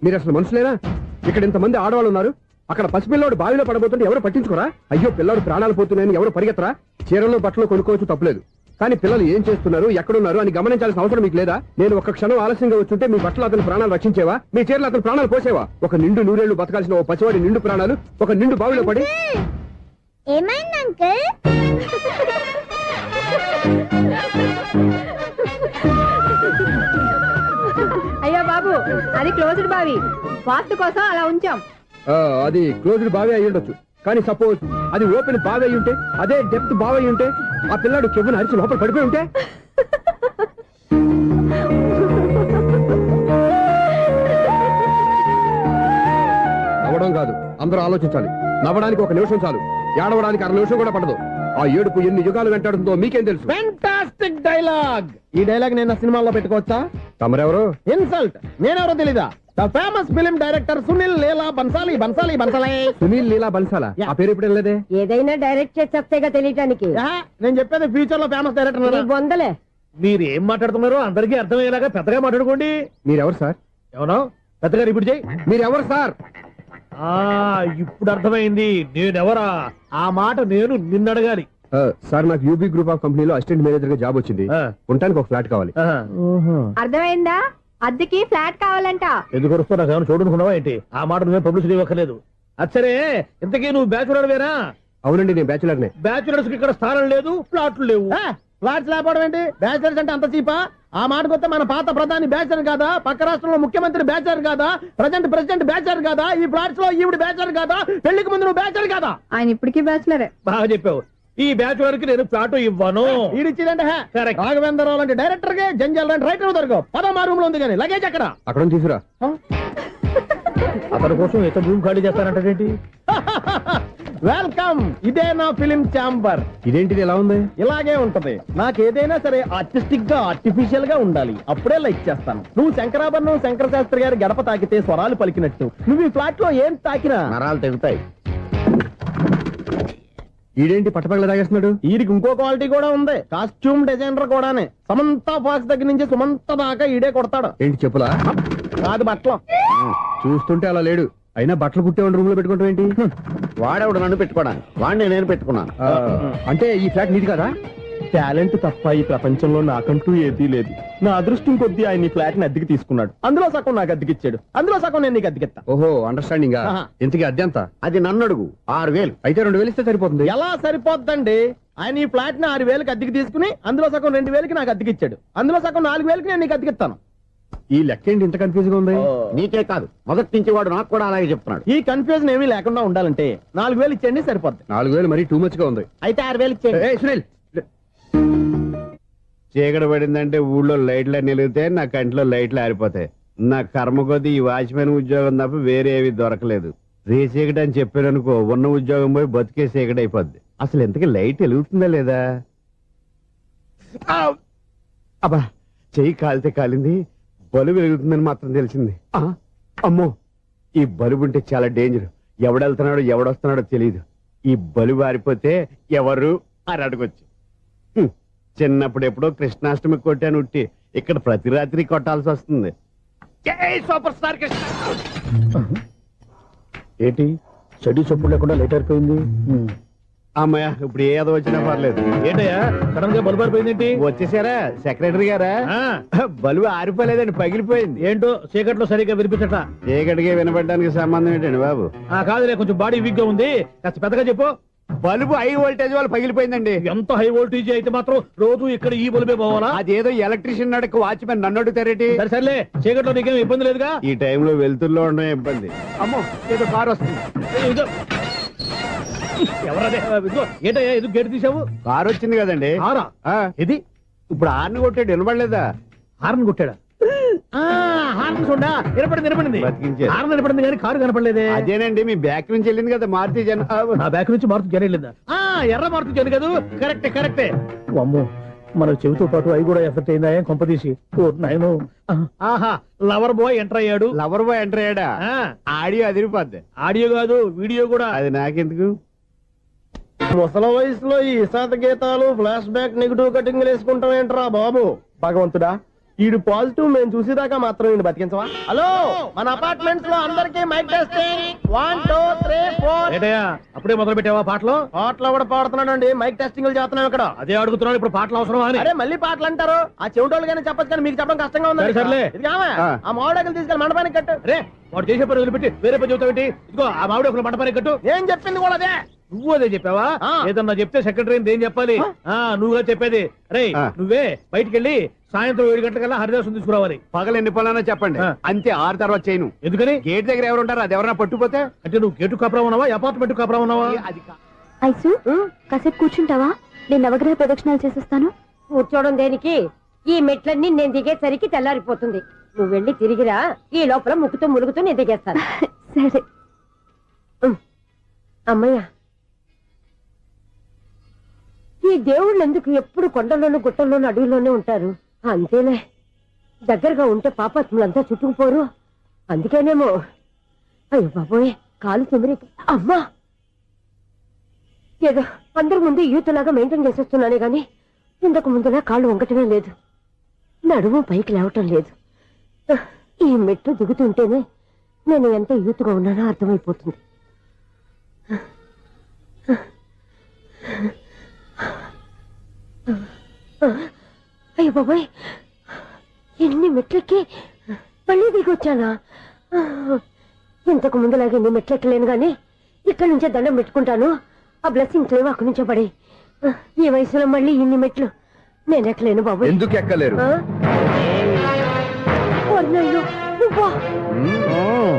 మీరు అసలు మనుషులేనా? ఇక్కడ ఇంతమంది ఆడవాళ్ళు ఉన్నారు, అక్కడ పసిపిల్లాడు బావిలో పడబోతుంటే ఎవరు పట్టించుకోరా? అయ్యో పిల్లాడు ప్రాణాలు పోతున్నాయని ఎవరు పరిగెత్తరా? చీరలు బట్టలు కొనుక్కోవచ్చు, తప్పులేదు. కానీ పిల్లలు ఏం చేస్తున్నారు, ఎక్కడున్నారు అని గమనించాల్సిన అవసరం మీకు లేదా? నేను ఒక క్షణం ఆలస్యంగా వచ్చుంటే మీ బట్టలు అతని ప్రాణాలు రక్షించేవా? మీ చీరలు అతని ప్రాణాలు పోసేవా? ఒక నిండు నూరేళ్లు బతకాల్సిన ఓ పసివాడి నిండు ప్రాణాలు ఒక నిండు బావిలో పడి. ఏమైంది అంకుల్? అయ్యో బాబు, అది క్లోజ్డ్ బావి, వాస్తు కోసం అలా ఉంచాం. అది క్లోజ్డ్ బావి అయి ఉండొచ్చు, కానీ సపోజ్ అది ఓపెన్ బావి అయి ఉంటే, అదే డెప్త్ బావి అయి ఉంటే, ఆ పిల్లాడు కెవ్వున అరిచి లోపల పడిపోయి ఉంటే. నవ్వడం కాదు, అందరూ ఆలోచించాలి. నవ్వడానికి ఒక నిమిషం చాలు, ఏడవడానికి 1/2 నిమిషం కూడా పడదు. ఆ ఏడుపు ఎన్ని యుగాలు వెంటాడుతుందో మీకేం తెలుసు? Fantastic dialogue. ఈ డైలాగ్ నేను సినిమాలో పెట్టుకోవచ్చా? తమరెవరు? ఇన్సల్ట్. నేనెవరో తెలీదా? The famous film director Sunil Leela Bhansali. Bhansali Bhansali Sunil Leela బన్సాలా? ఆ పేరు ఇప్పుడు లేదే. ఏదైనా డైరెక్ట్ చేసి చెప్తేగా తెలియటానికి. నేను చెప్పేది ఫ్యూచర్ లో ఫేమస్ డైరెక్టర్. వందలే. మీరు ఏం మాట్లాడుతున్నారో అందరికీ అర్థమయ్యేలాగా పెద్దగా మాట్లాడుకోండి. మీరెవరు సార్? ఎవరో పెద్దగా రిపీట్ చేయి. మీరెవరు సార్? ఇప్పుడు అర్థమైంది నేనెవరా. ఆ మాట నేను నిన్ను అడగాలి. సార్, నాకు యూబీ గ్రూప్ ఆఫ్ కంపెనీలో అసిస్టెంట్ మేనేజర్ గా జాబ్ వచ్చింది. ఉండటానికి ఒక ఫ్లాట్ కావాలి. అర్థమైందా? అద్దెకి ఫ్లాట్ కావాలంట. ఎందుకు వస్తా నాకు ఏమైనా చూడనుకున్నావా ఏంటి? ఆ మాట నువ్వే పబ్లిసిటీ ఇవ్వక్కర్లేదు. అచ్చరే, ఇంతకీ నువ్వు బ్యాచులర్ వేరా? అవునండి, నేను బ్యాచులర్నే. బ్యాచులర్స్ కి ఇక్కడ స్థానం లేదు, ఫ్లాట్లు లేవు. ఫ్లాట్స్ లేకపోవడం ఏంటి? బ్యాచులర్స్ అంటే అంత చీపా? ఆ మాటకొస్తే మన పాత ప్రధాని బ్యాచర్ కాదా? పక్క రాష్ట్రంలో ముఖ్యమంత్రి బ్యాచర్ కాదా? ప్రెసిడెంట్ బ్యాచర్ కాదా? ఈ ఫ్లాట్స్ లో ఈవిడ బ్యాచర్ కాదా? పెళ్లికి ముందు నువ్వు బ్యాచర్ కాదా? ఆయన ఇప్పటికీ బ్యాచులరే. బాగా చెప్పావు. ఈ బ్యాచులర్ కి నేను ఫ్లాట్ ఇవ్వను. ఈడిచ్చిందంటే రాఘవేంద్రరావు లాంటి డైరెక్టర్ కి జంజల్ లాంటి రైటర్ దొరకవు. 13 రూమ్ లో ఉంది కానీ లగేజ్ అక్కడ. అక్కడ తీసుకురా. అతని కోసం ఎంత రూమ్ ఖాళీ చేస్తానంటే వెల్కమ్. ఇదే నా ఫిలిం ఛాంబర్. ఇదేంటిది ఎలా ఉంది? ఇలాగే ఉంటది. నాకు ఏదైనా సరే ఆర్టిస్టిక్ గా ఆర్టిఫిషియల్ గా ఉండాలి, అప్పుడే లైక్ చేస్తాను. నువ్వు శంకరాభరణం శంకర శాస్త్రి గారి గడప తాకితే స్వరాలు పలికినట్టు నువ్వు ఈ ఫ్లాట్ లో ఏం తాకినా నరాలు తెగుతాయి. ఈడేంటి పట్టపగల తాగేస్తున్నాడు? వీడికి ఇంకో క్వాలిటీ కూడా ఉంది. కాస్ట్యూమ్ డిజైనర్ కూడానే. సమంత ఫాక్స్ దగ్గర నుంచి సుమంత దాకా ఈడే కొడతాడు. ఏంటి చెప్పులా? కాదు, బట్టలు. చూస్తుంటే అలా లేడు. అయినా బట్టలు కుట్టేవాడి రూమ్ లో పెట్టుకుంటాం ఏంటి? వాడేవాడు నన్ను పెట్టుకోవడానికి, వాడిని నేను పెట్టుకున్నాను. అంటే ఈ ఫ్లాట్ నీది కదా? టాలెంట్ తప్ప ఈ ప్రపంచంలో నాకంటూ ఏదీ లేదు. నా అదృష్టం కొద్దీ ఆయన ఈ ఫ్లాట్ ని అద్దెకి తీసుకున్నాడు. అందులో సగం నాకు అద్దెకిచ్చాడు, అందులో సగం నేను నీకు అద్దెకిస్తా. ఓహో, అండర్స్టాండింగ్. ఇంతకీ అద్దె ఎంత? అది నన్ను అడుగు. 6,000. అయితే 2,000 ఇస్తే సరిపోతుంది. ఎలా సరిపోద్దండి? ఆయన ఈ ఫ్లాట్ ని 6,000కి అద్దెకి తీసుకుని అందులో సగం 2,000కి నాకు అద్దెకిచ్చాడు, అందులో సగం 4,000కి నేను నీకు అద్దెకిస్తాను. ఈ లెక్క ఏంటి ఇంత కన్ఫ్యూజ్ గా ఉంది? నీకే కాదు, మొదటి నుంచి వాడు నాకు కూడా అలాగే చెప్తున్నాడు. ఈ కన్ఫ్యూజన్ ఏమీ లేకుండా ఉండాలంటే 4,000 ఇచ్చేయండి, సరిపోద్ది. 4,000 మరీ టూ మచ్ గా ఉంది. అయితే 6,000 ఇచ్చేయండి. సునీల్, చీకటి పడిందంటే ఊళ్ళో లైట్లు నిలిగితే నా కంట్లో లైట్లు ఆరిపోతాయి. నా కర్మ కొద్దీ ఈ వాచ్మెన్ ఉద్యోగం తప్ప వేరే ఏవి దొరకలేదు. రేచీకటి అని చెప్పారనుకో, ఉన్న ఉద్యోగం పోయి బతికే చీకటి అయిపోద్ది. అసలు ఇంతకీ లైట్ వెలుగుతుందా లేదా? అబ్బా, చెయ్యి కాలితే కాలింది, బలుబు వెలుగుతుందని మాత్రం తెలిసింది. అమ్మో, ఈ బలుబు ఉంటే చాలా డేంజర్. ఎవడెళ్తున్నాడో ఎవడొస్తున్నాడో తెలియదు. ఈ బలుబు ఆరిపోతే ఎవరు అని అడగొచ్చు. చిన్నప్పుడు ఎప్పుడో కృష్ణాష్టమి కొట్టాను ఉట్టి, ఇక్కడ ప్రతి రాత్రి కొట్టాల్సి వస్తుంది. సూపర్ స్టార్ ఏంటి చెడు చెప్పుడు లేకుండా లేట్ అయిపోయింది. అమ్మయ్య, ఇప్పుడు ఏదో వచ్చినా పర్లేదు. ఏంటయ్యా సడన్ గా బల్బు అయిపోయింది ఏంటి? వచ్చేసారా సెక్రటరీ గారా? బలుబు ఆరిపోలేదండి, పగిలిపోయింది. ఏంటో చీకట్లో సరిగ్గా వినిపించట. చీకటికి వినపడడానికి సంబంధం ఏంటండి బాబు? కాదులే, కొంచెం బాడీ వీక్ గా ఉంది, కాస్త పెద్దగా చెప్పు. బల్బు హై వోల్టేజ్ వాళ్ళు పగిలిపోయిందండి. ఎంత హై వోల్టేజ్ అయితే మాత్రం రోజు ఇక్కడ ఈ బల్బే పోవాలా? అదేదో ఎలక్ట్రీషియన్ నడక వాచ్మెన్ నన్ను అడుగుతారేటి? సర్లే, చీకట్లో నీకేం ఇబ్బంది లేదుగా? ఈ టైంలో వెళ్తుల్లో ఉండడం ఇబ్బంది. అమ్మో, ఏదో కారు వస్తుంది. ఎవరదే? ఏంటయ్యా ఎందుకు గేటు తీసావు? కారు వచ్చింది కదండి. ఇది ఇప్పుడు హార్న్ కొట్టాడు, వినపడలేదా? హార్న్ కొట్టాడా? హార్న్ చూడా వినపడింది. హార్న్ వినపడింది కానీ కారు కనపడలేదే. అదేనండి, మీ బ్యాక్ నుంచి వెళ్ళింది కదా మారుతి జన. నా బ్యాక్ నుంచి మారుతి జన వెళ్ళిందా? ఎర్ర మారుతి జన కదా? కరెక్టే. అమ్మో, మన చెవితో పాటు అవి కూడా ఎఫెక్ట్ అయిందా కొంపదీసి? నాయను, ఆహా, లవర్ బాయ్ ఎంటర్ అయ్యాడు. లవర్ బాయ్ ఎంటర్ అయ్యాడా? ఆడియో అదిరిపోద్ది. ఆడియో కాదు, వీడియో కూడా. అది నాకెందుకు? ముసల వయసులో ఈ ఇసాత గీతాలు, ఫ్లాష్ బ్యాక్, నెగిటివ్ కటింగ్ వేసుకుంటాం ఏంట్రా బాబు? భగవంతుడా, ఈడు పాజిటివ్ మేము చూసేదాకా మాత్రం ఈయన బతికించవా? హలో, మన అపార్ట్మెంట్స్ లో అందరికీ మైక్ టెస్టింగ్ 1 2 3 4. ఏటయ్యా అప్పుడే మొదలు పెట్టావా పాటలు? పాటలు కూడా పాడుతున్నాడండి, మైక్ టెస్టింగ్ చేస్తున్నాం ఇక్కడ. అదే అడుగుతున్నాను, ఇప్పుడు పాటలు అవసరమా అని. అరే మళ్ళీ పాటలు అంటారు, ఆ చెవిటోళ్ళు కానీ చెప్పచ్చు కానీ మీకు చెప్పడం కష్టంగా ఉంది. సర్లే. ఇది కావా? ఆ మామిడాకులు తీసుకెళ్ళి మండపానికి కట్టు. రే వాడు చేసే పని వదిలిపెట్టి వేరే పని చెబుతావేంటి? ఇదిగో ఆ మామిడి ఒక మంటపానికి కట్టు. నేను చెప్పింది కూడా అదే. నువ్వు అదే చెప్పావా? ఏదన్నా చెప్తే సెక్రటరీ ఏం చెప్పాలి? నువ్వుగా చెప్పేది. రే నువ్వే బయటికి వెళ్ళి సాయంత్రం 7 గంటలకల్లా హరిదాసు తీసుకురావాలి. పగలు ఎన్ని పనులన్నా చెప్పండి, అంతే. 6 తర్వాత చేయను. ఎందుకని? గేట్ దగ్గర ఎవరు ఉంటారు, అది ఎవరన్నా పట్టుపోతే. అంటే నువ్వు గేటు కాపురా ఉన్నావా, అపార్ట్మెంట్ కాపురా ఉన్నావా? అది ఐసు కాసేపు కూర్చుంటావా? నేను నవగ్రహ ప్రదక్షిణాలు చేసేస్తాను. కూర్చోవడం దేనికి? ఈ మెట్లన్నీ నేను దిగేసరికి తెల్లారిపోతుంది. నువ్వు వెళ్ళి తిరిగిరా, ఈ లోపల ముక్కుతూ ములుగుతూ నేను దిగేస్తాను. సరే. అమ్మయ్య, ఈ దేవుళ్ళు ఎందుకు ఎప్పుడు కొండల్లోనూ గుట్టల్లోనూ అడవిలోనే ఉంటారు? అంతేలే, దగ్గరగా ఉంటే పాపాత్ములంతా చుట్టుకుపోరు. అందుకేనేమో. అయ్యో బాబోయ్, కాలు చెమిరి. అమ్మా, ఏదో అందరి ముందు యూత్లాగా మెయింటైన్ చేసేస్తున్నానే గాని ఇంతకు ముందులా కాళ్ళు వంకటమే లేదు, నడుము పైకి లేవటం లేదు. ఈ మెట్లు దిగుతుంటేనే నేను ఎంత యూత్గా ఉన్నానో అర్థమైపోతుంది. అయ్యో బాబాయ్, ఎన్ని మెట్లకి మళ్ళీ దిగొచ్చానా? ఇంతకు ముందులాగే ఎన్ని మెట్లెక్కలేను గాని ఇక్కడి నుంచే దండం పెట్టుకుంటాను. ఆ బ్లెస్సింగ్ లేవు అక్కడి నుంచే పడే. ఈ వయసులో మళ్ళీ ఇన్ని మెట్లు నేను ఎక్కలేను బాబు. ఎందుకు ఎక్కలేరు?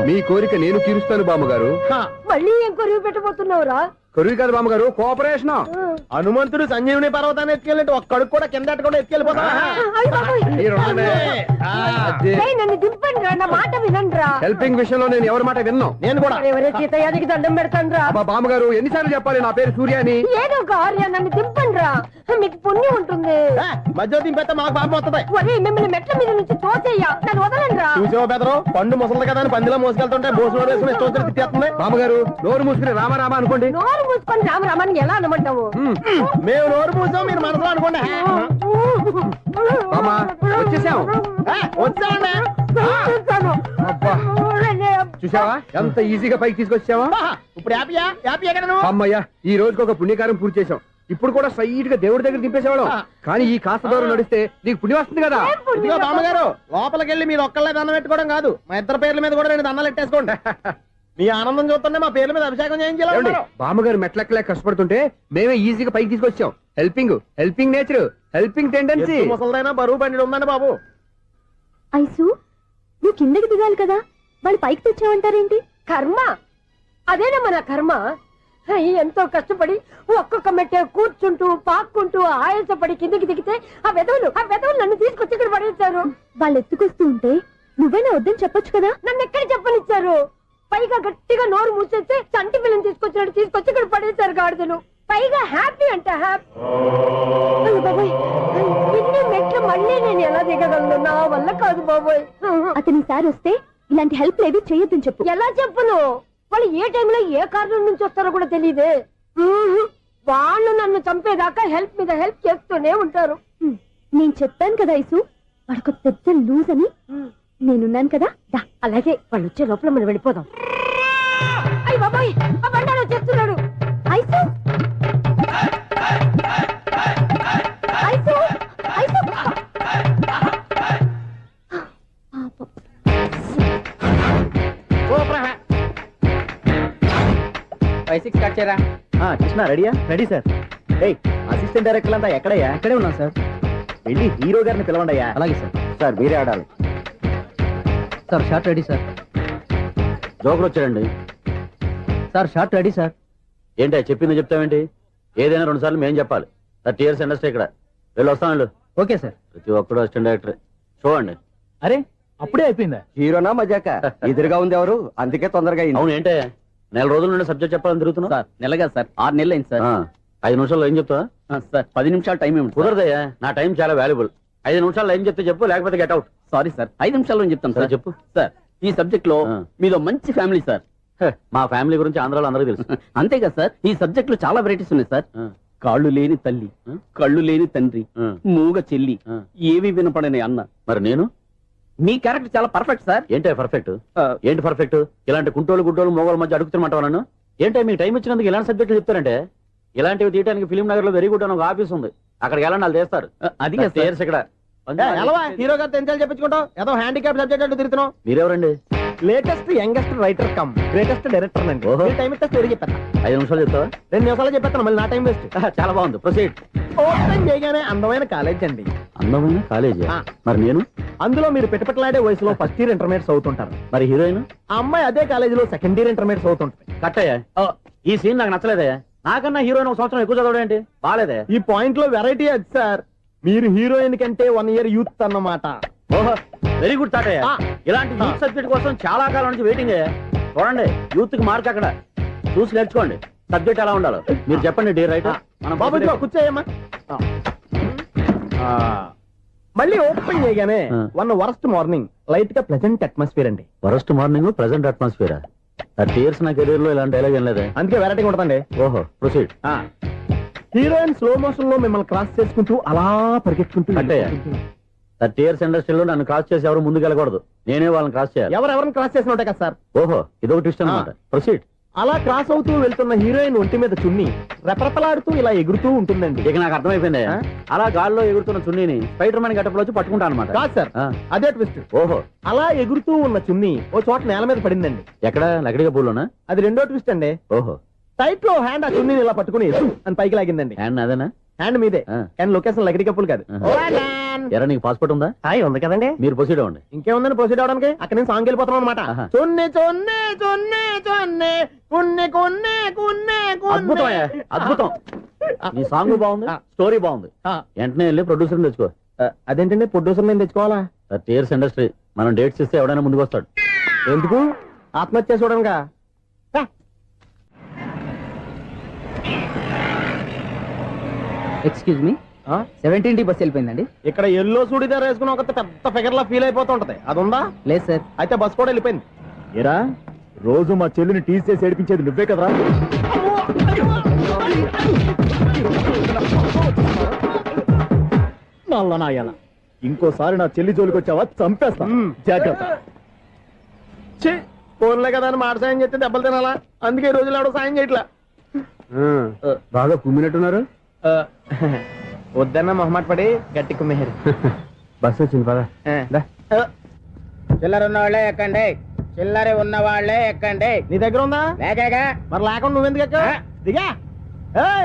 మీ కోరిక నేను తీరుస్తాను బామ్మగారు. మళ్ళీ ఏం కొరివి పెట్టబోతున్నావురా? కొరివి కాదు బామ్మగారు, కోఆపరేషన్. హనుమంతుడు సంజీవుని పర్వతాన్ని ఎత్తుకెళ్ళినట్టు ఒక్కడికి కూడా కింద ఎట్టకుండా ఎత్తుకెళ్ళిపోతా. నన్ను దింపండి రా, నా మాట వినండి రా. హెల్పింగ్ విషయంలో నేను ఎవరి మాట విన్నాను. నేను కూడా ఎవరే సీతయ్యానికి దండం పెడతాను రా. బామ్మగారు ఎన్నిసార్లు చెప్పాలి నా పేరు సూర్య అని? ఏదో ఒక ఆర్య, నన్ను దింపండి రా, మీకు పుణ్యం ఉంటుంది. మధ్య దింపేస్తే మాకు పాపం వస్తుంది. ఒరే మిమ్మల్ని మెట్ల మీద నుంచి తోసేయ్యా, నన్ను వదలండి రా. చూసావా బెదరు, పండు ముసలి కదా అని పందిలో మోసుకెళ్తుంటే బోసులో వేసుకుని ఇష్టం తిట్టేస్తుంది. బామ్మగారు నోరు మూసుకుని రామారామా అనుకోండి. నోరు మూసుకొని రామరామని ఎలా అనమంటావు? మేము నోరు మూసాం, మీరు మనసులో అనుకోండి. బామ్మా వచ్చేసాం. వచ్చామండి. అబ్బా చూసావా ఎంత ఈజీగా పైకి తీసుకొచ్చావా? ఇప్పుడు హ్యాపీయా? హ్యాపీ ఎక్కడ నువ్వు? అమ్మయ్యా, ఈ రోజుకి ఒక పుణ్యకారం పూర్తి చేసాం. ఇప్పుడు కూడా స్ట్రైట్ గా దేవుడి దగ్గర దింపేసేవాళ్ళం. కానీ ఈ కాస్త దూరం నడిస్తే నీకు పుణ్యం వస్తుంది కదా. ఇదిగో బామ్మగారు, లోపలికి వెళ్ళి మీరు ఒక్కళ్ళే దండం పెట్టుకోవడం కాదు, మా ఇద్దరు పేర్ల మీద కూడా నేను దండాలు పెట్టేసుకోండి. మీ ఆనందం చూస్తుంటే మా పేర్ల మీద అభిషేకం చేయించాలి. బామ్మగారు మెట్లెక్కలే కష్టపడుతుంటే మేమే ఈజీగా పైకి తీసుకొచ్చాం. Helping nature, helping tendency. ముసలిదైనా బరువు బండి ఉందండి బాబు. ఐసు నువ్వు కిందకి దిగాలి కదా, వాళ్ళు పైకి తెచ్చావంటారేంటి? కర్మ, అదేనమ్మా నా కర్మ. ఎంతో కష్టపడి ఒక్కొక్క మెట్టే కూర్చుంటూ పాక్కుంటూ ఆయాసపడి కిందకి దిగితే ఆ వెధవులు నన్ను తీసుకొచ్చి ఇక్కడ పడేశారు. వాళ్ళు ఎత్తుకొస్తూ ఉంటే నువ్వైనా వద్దని చెప్పొచ్చు కదా. నన్ను ఎక్కడ చెప్పనిచ్చారు? పైగా గట్టిగా నోరు మూసేస్తే చంటి పిల్లని తీసుకొచ్చినట్టు తీసుకొచ్చి ఇక్కడ పడేశారు గాడిదలు. పైగా హ్యాపీ అంట హ్యాపీ. బాబాయ్, ఇన్ని మెట్లు మళ్ళీ నేను ఎలా దిగగలను? నా వల్ల కాదు బాబోయ్. అతని సార్ వస్తే ఇలాంటి హెల్ప్ లేవి చేయొద్దని చెప్పు. ఎలా చెప్పును? వాళ్ళు ఏ టైంలో ఏ కారణం నుంచి వస్తారో కూడా తెలియదే. వాళ్ళు నన్ను చంపేదాకా హెల్ప్ మీద హెల్ప్ చేస్తూనే ఉంటారు. నేను చెప్పాను కదా ఐసు, వాడొక పెద్ద లూజ్ అని. నేనున్నాను కదా. అలాగే వాళ్ళు వచ్చే లోపల మనం వెళ్ళిపోదాం. అయ్య బాబాయ్, ఆ బండారు వచ్చేస్తున్నాడు. ఐసు ఐసు ఐసు 5-6 కట్ చేయరా. కృష్ణ రెడీయా? Ready sir. అసిస్టెంట్ డైరెక్టర్ అంతా ఎక్కడయ్యా? ఇక్కడే ఉన్నాం సార్. వెళ్ళి హీరో గారిని పిలవండియా. అలాగే సార్. సార్ మీరే ఆడాలి. Sir shot ready sir. Joker వచ్చాడండి. Sir shot ready sir. ఏంటి చెప్పింది చెప్తావేంటి? ఏదైనా 2 సార్లు మేము చెప్పాలి. 30 years ఇండస్ట్రీ ఇక్కడ. వెళ్ళి వస్తాను. Okay sir. ప్రతి ఒక్కడు అసిస్టెంట్ డైరెక్టర్. చూడండి. అరే అప్పుడే అయిపోయిందా? హీరోనా మజాక? ఎదురుగా ఉంది ఎవరు, అందుకే తొందరగా అయింది. అవును ఏంటే, 4 రోజుల నుండి సబ్జెక్ట్ చెప్పాలని తిరుగుతున్నా. సార్ నెలగా సార్, 6 నెలలు అయింది సార్. 5 నిమిషాల్లో ఏం చెప్తా సార్? 10 నిమిషాలు టైం ఏమి కుదరదయ్యా, నా టైం చాలా వాల్యుబుల్. 5 నిమిషాల్లో ఏం చెప్తే చెప్పు, లేకపోతే గెట్ అవుట్. సారీ సార్, 5 నిమిషాల్లో చెప్తాను సార్. చెప్పు సార్, ఈ సబ్జెక్ట్ లో మీదో మంచి ఫ్యామిలీ సార్. మా ఫ్యామిలీ గురించి ఆంధ్రాలో అందరికీ తెలుసు. అంతే కదా సార్, ఈ సబ్జెక్ట్ లో చాలా వెరైటీస్ ఉన్నాయి సార్. కాళ్ళు లేని తల్లి, కళ్ళు లేని తండ్రి, మూగ చెల్లి, ఏవి వినపడని అన్న. మరి నేను మీ క్యారెక్టర్ చాలా పర్ఫెక్ట్ సార్. ఏంటే పర్ఫెక్ట్? ఏంటి పర్ఫెక్ట్? ఇలాంటి కుంటోళ్ళు గుడ్డోళ్ళు మోగోళ్ళ మధ్య అడుగుతున్నమాట నన్ను. ఏంటంటే మీకు టైం ఇచ్చినందుకు ఇలాంటి సబ్జెక్టులు చెప్తారంటే, ఇలాంటివి తీయడానికి ఫిలిం నగర్ లో వెరీ గుడ్ అని ఒక ఆఫీస్ ఉంది, అక్కడికి వెళ్ళండి వాళ్ళు చేస్తారు. అది ఇక్కడ హీరో గారు తెంచాలి చెప్పించుకుంటావు ఏదో హ్యాండిక్యాప్ సబ్జెక్ట్ అంటూ తిరుగుతున్నావు. మీరెవరండి? Latest youngest writer cum greatest director అండి. ఓహో. టైం ఇస్తే స్టోరీ చెప్పేస్తా. 5 నిమిషాలు చెప్తావా? 2 నిమిషాలు చెప్పేస్తాను, మళ్ళీ నా టైం వేస్ట్. చాలా బాగుంది, ప్రొసీడ్. ఓపెన్ చేయగానే అందమైన కాలేజ్ అండి. అందమైన కాలేజీ? మరి నేను? అందులో మీరు పెట్టుపట్లాడే వయసులో ఫస్ట్ ఇయర్ ఇంటర్మీడియట్స్ అవుతుంటారు. మరి హీరోయిన్? ఆ అమ్మాయి అదే కాలేజీలో సెకండ్ ఇయర్ ఇంటర్మీడియట్స్ అవుతుంటుంది. కట్టయ్యా, ఈ సీన్ నాకు నచ్చలేదే. నాకన్నా హీరోయిన్ ఒక సంవత్సరం ఎక్కువ చదవడం ఏంటి? బాలేదే. ఈ పాయింట్ లో వెరైటీ అది సార్, మీరు హీరోయిన్ కంటే 1 ఇయర్ యూత్ అన్నమాట. ఓహో, వెరీ గుడ్ తాటయ్య. ఇలాంటి యూత్ సబ్జెక్ట్ కోసం చాలా కాలం నుంచి వెయిటింగ్. చూడండి, యూత్ కి మార్క్ అక్కడ చూసి నేర్చుకోండి. సబ్జెక్ట్ ఎలా ఉండాలో మీరు చెప్పండి. డే రైటర్ బాబు కూర్చోయమ్మా. మళ్ళీ ఓపెన్ చేయగానే వన్ వరస్ట్ మార్నింగ్, లైట్ గా ప్లెజెంట్ అట్మాస్ఫియర్ అండి. Worst morning, present atmosphere. 30 years నా కెరీర్ లో ఇలాంటి డైలాగ్ ఏం లేదే. అందుకే వెరైటీ ఉంటుందండి. ఓహో, ప్రొసీడ్. హీరోయిన్ స్లో మోషన్ లో మిమ్మల్ని క్రాస్ చేసుకుంటూ అలా పరిగెట్టుకుంటూ కట్టయ్య, 30 years ఇండస్ట్రీలో నన్ను క్రాస్ చేసి ఎవరు ముందుకు వెళ్ళకూడదు, నేనే వాళ్ళని క్రాస్ చేయాలి. ఎవరెవరిని క్రాస్ చేసిన ఉంటాయి కదా సార్. ఓహో, ఇదొక ట్విస్ట్ అన్నమాట. ప్రొసీడ్. అలా క్రాస్ అవుతూ వెళ్తున్న హీరోయిన్ ఒంటి మీద చున్ని రెపరెపలాడుతూ ఇలా ఎగురుతూ ఉంటుందండి. ఇక నాకు అర్థమైపోయింది. అలా గాల్లో ఎగురుతున్న చున్నీని స్పైడర్ మ్యాన్ గెటప్ లో వచ్చి పట్టుకుంటా అనమాట. కాదు సార్, అదే ట్విస్ట్. ఓహో, అలా ఎగురుతూ ఉన్న చున్ని ఓ చోట నేల మీద పడిందండి. ఎక్కడ? లకడిగా పూలోనా? అది రెండో ట్విస్ట్ అండి. ఓహో, టైట్ లో హ్యాండ్ ఆ చున్నీని ఇలా పట్టుకుని అని పైకి లాగిందండి. హ్యాండ్ అదేనా? హ్యాండ్ మీదే, కానీ లొకేషన్ లకడి కప్పులు కాదు. ఎరా, నీకు పాస్పోర్ట్ ఉందా? ఉంది కదండి. మీరు ప్రొసీడ్ అవ్వండి. ఇంకేముందని ప్రొసీడ్ అవడానికి? అక్కడ నేను సాంగ్ వెళ్ళిపోతాం అనమాట. చొన్నే చొన్నే చొన్నే చొన్నే కున్నె కొన్నే కున్నె అద్భుతం, అద్భుతం. నీ సాంగ్ బాగుంది, స్టోరీ బాగుంది. వెంటనే వెళ్ళి ప్రొడ్యూసర్ తెచ్చుకో. అదేంటండి ప్రొడ్యూసర్ నేను తెచ్చుకోవాలా? 30 years ఇండస్ట్రీ, మనం డేట్స్ ఇస్తే ఎవడైనా ముందుకు వస్తాడు. ఎందుకు? ఆత్మహత్య చూడనుగా. Excuse me, 17D bus వెళ్ళిపోయిందండి. ఇక్కడ ఎల్లో చూడిదార్ వేసుకుని ఒక పెద్ద ఫిగర్ లా ఫీల్ అయిపోతూ ఉంటది, అది ఉందా? లేదు సార్. అయితే బస్ కూడా వెళ్ళిపోయింది. ఏరా, రోజు మా చెల్లిని టీస్ చేసి ఏడిపించేది నువ్వే కదరా? నల్ల నాయన, ఇంకోసారి నా చెల్లి జోలికి వచ్చావా చంపేస్తా, జాగ్రత్త. ఫోన్లే కదా అని మాట సాయం చేస్తే దెబ్బలు తినాలా? అందుకే ఈ రోజులు ఎవడో సాయం చేయట్లా. బాగా కుమ్మినట్టున్నారు. వద్దన్న మొహమాట పడి గట్టి కుమ్మేరు. బస్ వచ్చింది పదా. చిల్లర ఉన్న వాళ్ళే ఎక్కండి, చిల్లర ఉన్న వాళ్ళే ఎక్కండి. నీ దగ్గర ఉందా? లేక మరి లేకుండా నువ్వెందుకు ఎక్క? దిగా.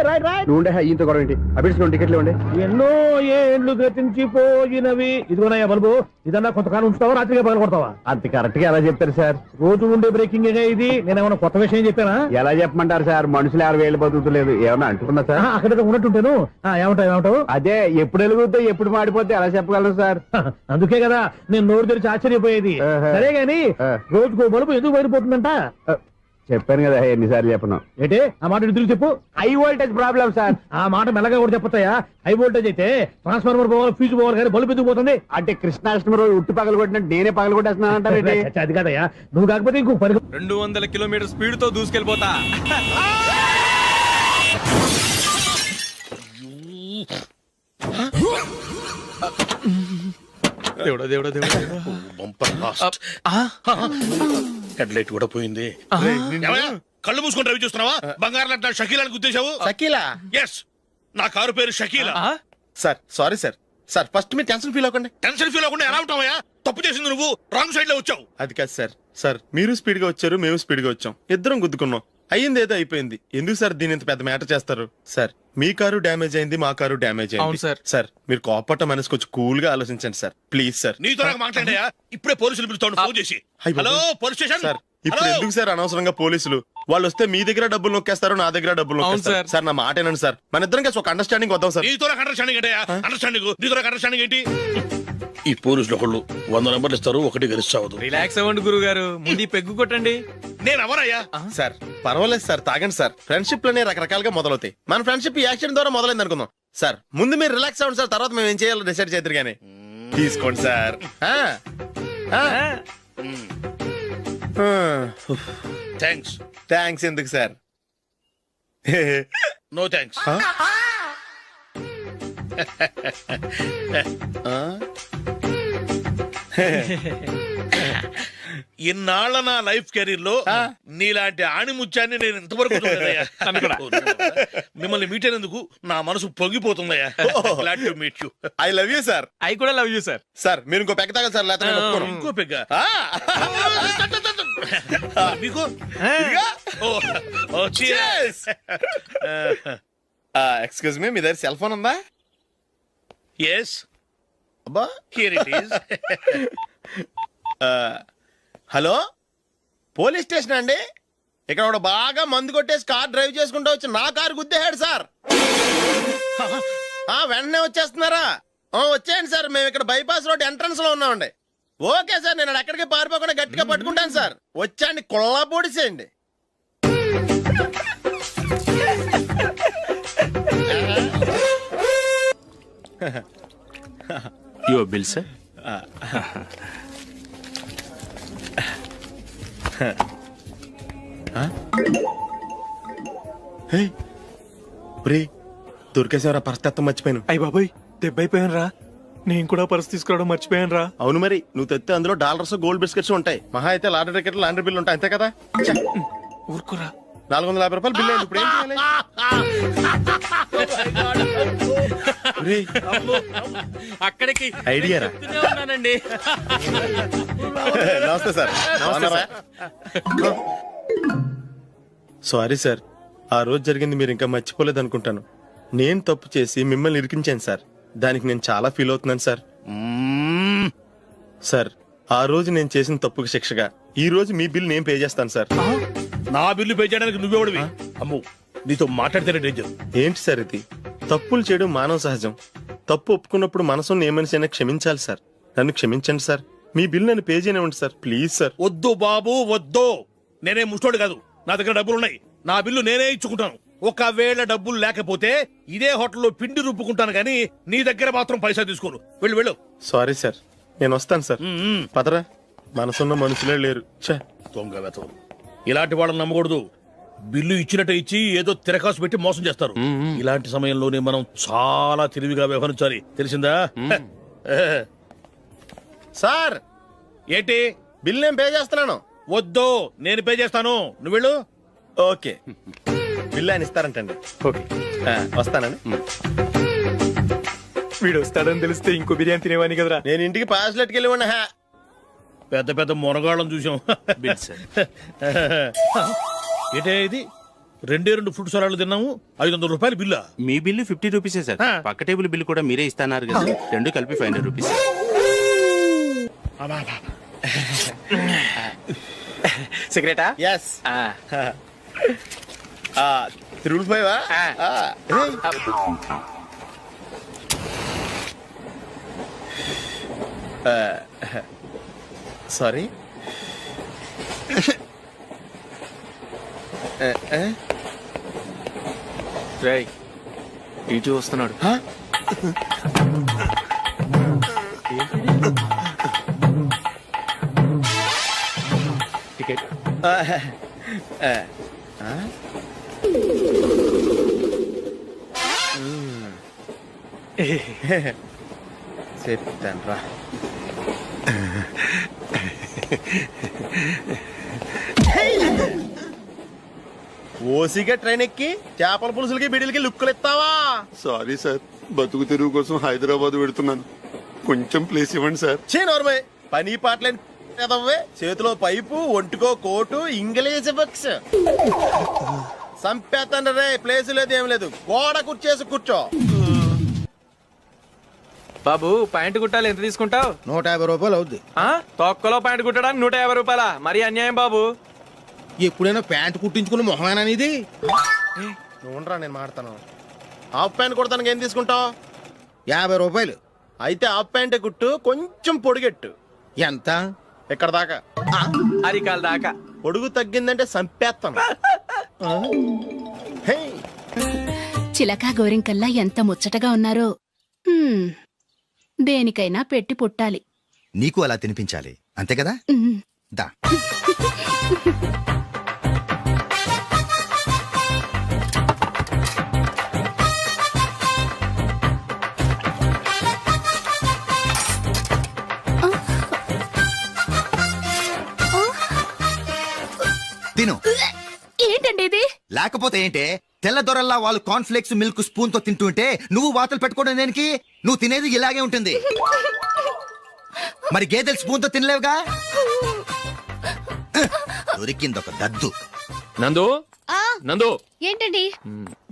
Right right. నువ్వు ఉండే ఈయంతో గొడవ ఏంటి? అభిడ్చుకోండి, టికెట్లు ఇవ్వండి. ఎన్నో ఏండ్లు గతించిపోయినవి. ఇదిగోనయ్యా బల్బు, ఇదన్నా కొంతకాలం ఉంచుతావా, రాత్రిగా పగల కొడతావా? అంత కరెక్ట్ గా ఎలా చెప్తారు సార్? రోజు ఉండే బ్రేకింగ్ ఇది. నేనేమన్నా కొత్త విషయం చెప్పానా? ఎలా చెప్పమంటారు సార్? మనుషులు 60 వేలు బతుకుతలేదు, ఏమన్నా అంటున్నా సార్? అక్కడ ఉన్నట్టుంటాను. ఏమంటావు? అదే ఎప్పుడు వెలుగుతో ఎప్పుడు మాడిపోతే ఎలా చెప్పగలను సార్? అందుకే కదా నేను నోరు తెరిచి ఆశ్చర్యపోయేది. సరే గాని రోజుకో బలుపు ఎందుకు బయటపోతుందంట? చెప్పాను కదా ఎన్నిసార్లు చెప్పను. ఏంటి ఆ మాట తిరిగి చెప్పు. High voltage problem sir. ఆ మాట మెల్లగా కూడా చెప్పొచ్చాయా? హై వోల్టేజ్ అయితే ట్రాన్స్ఫార్మర్ పోవాలి, ఫ్యూజ్ పోవాలి, కానీ బల్బు ఎందుకు పోతుంది? అంటే కృష్ణాష్టమి రోజు ఉట్టి పగలు కొట్టినట్టు నేనే పగలు కొట్టేస్తున్నానంటారు. అది కాదయ్యా, నువ్వు కాకపోతే ఇంకో 200 కిలోమీటర్ స్పీడ్ తో దూసుకెళ్ళిపోతా. దేవుడా దేవుడా దేవుడా, హెడ్ లైట్ కూడా పోయింది. కళ్ళు మూసుకొని రవి చూస్తున్నావా? బంగారం లాంటి షకీలాని గుర్తించావు? షకీలా? ఎస్, నా కారు పేరు Shakeela. Sir sorry sir. Sir first మీరు టెన్షన్ ఫీల్ అవ్వకండి. టెన్షన్ ఫీల్ అవ్వకుండా ఎలా ఉంటావయ్యా? తప్పు చేసింది నువ్వు, రాంగ్ సైడ్ లో వచ్చావు. అది కాదు సార్. సార్ మీరు స్పీడ్ గా వచ్చారు, మేము స్పీడ్ గా వచ్చాం, ఇద్దరం గుద్దుకున్నాం. అయ్యింది ఏదో అయిపోయింది. ఎందుకు సార్ దీని ఇంత పెద్ద మ్యాటర్ చేస్తారు? సార్ మీ కారు డ్యామేజ్ అయింది, మా కారు డ్యామేజ్ అయింది. సార్ సార్ మీరు కోపట్ట మనసు కొంచెం కూల్ గా ఆలోచించండి సార్, ప్లీజ్ సార్. నీతో నాకు మాట్లాడాయా? ఇప్పుడే పోలీసులు పిలుస్తాను, ఫోన్ చేసి. Hello police station. సార్ ఇప్పుడు ఎందుకు సార్ అనవసరంగా పోలీసులు? వాళ్ళు వస్తే మీ దగ్గర డబ్బులు నొక్కేస్తారు, నా దగ్గర డబ్బులు నొక్కేస్తారు. సార్ నా మాట ఏనండి సార్, మన ఇద్దరం కలిసి ఒక అండర్స్టాండింగ్ వద్దాం సార్. నీతో నాకు అండర్స్టాండింగ్ ఏంటయ్యా? అండర్స్టాండింగ్ నీతో నాకు అండర్స్టాండింగ్ ఏంటి? ఈ పోలీసులు ఒకళ్ళు 100 నెంబర్లు ఇస్తారు, ఒకటి గెలుస్తావదు. రిలాక్స్ అవ్వండి గురువు గారు, ముందు పెగ్గు కొట్టండి. నేను ఎవరయ్యా? సార్ పర్వాలేదు సార్, తాగండి సార్. ఫ్రెండ్షిప్ లోనే రకరకాలుగా మొదలవుతాయి. మన ఫ్రెండ్షిప్ ఈ యాక్షన్ ద్వారా మొదలైంది అనుకుందాం. సార్ ముందు మీరు రిలాక్స్ అవ్వండి సార్, తర్వాత మేము ఏం చేయాలో డిసైడ్ చేద్దరు గానీ. తీసుకోండి సార్. థ్యాంక్స్. థ్యాంక్స్ ఎందుకు సార్? No thanks. ఇన్నాళ్ళ నా లైఫ్ కెరీర్ లో నీలాంటి ఆణిముత్యాన్ని నేను ఇంతవరకు చూడలేదయ్యా. మిమ్మల్ని మీట్ అయినందుకు నా మనసు పొంగిపోతుందయ్యా. Glad to meet you. I love you sir. I కూడా లవ్ యూ సార్. సార్ మీరు ఇంకో పెక్క తాగండి సార్, లేకపోతే నేను ఒప్పుకోను. ఇంకో పెగ్గ మీకు ఎక్స్క్యూజ్ మీ, మీ దగ్గర సెల్ ఫోన్ ఉందా? ఎస్, అబ్బా here it is. Hello, police station అండి. ఇక్కడ ఒకడు బాగా మందు కొట్టేసి కార్ డ్రైవ్ చేసుకుంటూ వచ్చి నా కారు గుద్దేశాడు సార్. వెంటనే వచ్చేస్తున్నారా? వచ్చేయండి సార్, మేము ఇక్కడ బైపాస్ రోడ్ ఎంట్రన్స్ లో ఉన్నామండి. ఓకే సార్, నేను ఎక్కడికి పారిపోకుండా గట్టిగా పట్టుకుంటాను సార్. వచ్చాండి, కుళ్ళ పొడిసేయండి. Your bill sir. దొరికేసేవరా, పరిస్థితి మర్చిపోయాను. అయ్య బాబాయ్, దెబ్బైపోయాను రా. నేను కూడా పర్స్ తీసుకురావడం మర్చిపోయాను రా. అవును మరి, నువ్వు తెస్తే అందులో డాలర్స్, గోల్డ్ బిస్కెట్స్ ఉంటాయి. మహా అయితే లాటరీ టికెట్, లాండ్రీ బిల్లు ఉంటాయి, అంతే కదా. ఊరుకురా. 450 రూపాయలు బిల్లు అయింది. ఇప్పుడు ఏం చేయాలి? అక్కడికి ఐడియా రా. చెప్తూనే ఉన్నానండి. నమస్తే సార్. సారీ సార్, ఆ రోజు జరిగింది మీరు ఇంకా మర్చిపోలేదు అనుకుంటాను. నేను తప్పు చేసి మిమ్మల్ని ఇరికించాను సార్. దానికి నేను చాలా ఫీల్ అవుతున్నాను సార్. సార్, ఆ రోజు నేను చేసిన తప్పుకి శిక్షగా ఈ రోజు మీ బిల్ నేను పే చేస్తాను సార్. నా బిల్లు పే చేయడానికి నువ్వెవడివి? అమ్ము, నీతో మాట్లాడితేనే డేంజర్. ఏంటి సార్ ఇది? తప్పులు చేయడం మానవ సహజం. తప్పు ఒప్పుకున్నప్పుడు మనసుని ఏ మనిషి అయినా క్షమించాలి సార్. నన్ను క్షమించండి సార్. మీ బిల్ నన్ను పే చేయనివ్వండి సార్, ప్లీజ్ సార్. వద్దు బాబు, వద్దు. నేనే ముష్టోడు కాదు, నా దగ్గర డబ్బులున్నాయి. నా బిల్లు నేనే ఇచ్చుకుంటాను. ఒకవేళ డబ్బులు లేకపోతే ఇదే హోటల్లో పిండి రుబ్బుకుంటాను కానీ నీ దగ్గర మాత్రం పైసా తీసుకోను. వెళ్ళు వెళ్ళు. సారీ సార్, నేను వస్తాను సార్. పదరా, మనసున్న మనుషులే లేరు. దొంగ వెతవు. ఇలాంటి వాళ్ళని నమ్మకూడదు. బిల్లు ఇచ్చినట్టు ఇచ్చి ఏదో తిరకాసు పెట్టి మోసం చేస్తారు. ఇలాంటి సమయంలోనే మనం చాలా తెలివిగా వ్యవహరించాలి, తెలిసిందా? సార్, ఏంటి? బిల్ నేను పే చేస్తున్నాను. వద్దు, నేను పే చేస్తాను, నువ్వు వెళ్ళు. ఓకే, బిల్ ఆయన ఇస్తారంటండి. ఓకే, వస్తానండి. వీడు వస్తాడని తెలిస్తే ఇంకో బిర్యానీ తినేవాని కదరా. నేను ఇంటికి పాస్లెట్కి వెళ్ళి ఉన్నా. పెద్ద పెద్ద మొనగాళ్ళం చూసాం. ఏంటే ఇది? 2 ఫ్రూట్ సలాడ్లు తిన్నాము, 500 రూపాయలు బిల్లా? మీ బిల్లు 50 రూపీసే సార్. పక్క టేబుల్ బిల్లు కూడా మీరే ఇస్తాన్నారు కదా, రెండు కలిపి 500 రూపీస్. సిగరెటా? ఎస్. 3 సారీ. ఇటు వస్తున్నాడు. టికెట్. చెప్తాను రా. ఓసిగా ట్రైన్ ఎక్కి చేపల పులుసులకి బిడిలకి లుక్కులు ఇస్తావా? సారీ సార్, బతుకు తెరువు కోసం హైదరాబాద్ పెడుతున్నాను. కొంచెం ప్లేస్ ఇవ్వండి సార్. నోర్మై, పని పాటలేని కదవ్వే. చేతిలో పైపు, ఒంటికో కోటు, ఇంగ్లీష్ బుక్స్. సంపేతండ్రి రే, ప్లేస్ లేదు ఏం లేదు. గోడ కుర్చేసి కూర్చో. బాబు, ప్యాంటు కుట్టాలి, ఎంత తీసుకుంటావు? 150 రూపాయలు అవుద్ది. తొక్కలో ప్యాంటు కుట్టడానికి 150 రూపాయలా? మరి అన్యాయం బాబు. ఎప్పుడైనా ప్యాంటు కుట్టించుకున్న మొహమేనా ఇది? నువ్వురా, నేను మాడతాను. హాఫ్ ప్యాంట్ కుడతానికి ఏం తీసుకుంటావు? 50 రూపాయలు. అయితే హాఫ్ ప్యాంటే కుట్టు, కొంచెం పొడిగెట్టు. ఎంత? ఎక్కడ దాకా? అరికాల దాకా. పొడుగు తగ్గిందంటే సంపేస్తాను. చిలకా గోరింకల్లా ఎంత ముచ్చటగా ఉన్నారో. దేనికైనా పెట్టి పుట్టాలి. నీకు అలా తినిపించాలి, అంతే కదా? దా. ఏంటండి ఇది? లేకపోతే ఏంటే తెల్లదొరల్లా వాళ్ళు కాన్ఫ్లెక్స్ మిల్క్ స్పూన్ తో తింటుంటే నువ్వు వాతలు పెట్టుకోవడం దేనికి? నువ్వు తినేది ఇలాగే ఉంటుంది. మరి గేదెలు స్పూన్ తో తినలేవుగా. దొరికిందొక దద్దు. నందు నందు, ఏంటండి?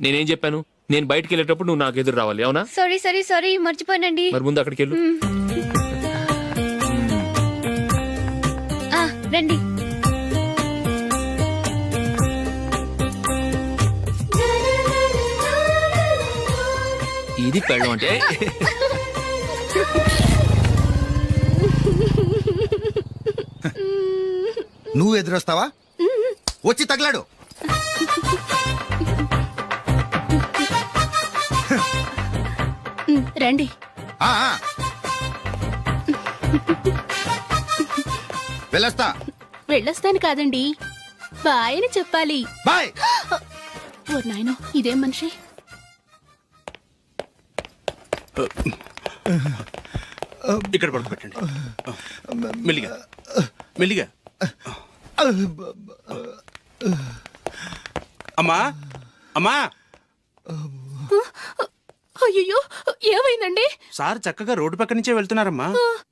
నేనేం చెప్పాను? నేను బయటికి వెళ్ళేటప్పుడు నువ్వు నాకు ఎదురు రావాలి, అవునా? సారీ మర్చిపోయానండి. మరి ముందు అక్కడికి వెళ్ళు. రండి. ఇది పెళ్ళం అంటే. నువ్వు ఎదురొస్తావా? వచ్చి తగలాడు. రండి. ఆ, ఆ. వెళ్ళొస్తా. వెళ్ళొస్తాను కాదండి, బాయ్ అని చెప్పాలి. బాయ్. ఓ నాయనో, ఇదేం మనిషి? ఇక్కడ పడుకోబెట్టండి. మెల్లిగా మెల్లిగా. అమ్మా అమ్మా. అయ్యో, ఏమైందండి? సార్ చక్కగా రోడ్డు పక్క నుంచే వెళ్తున్నారమ్మా.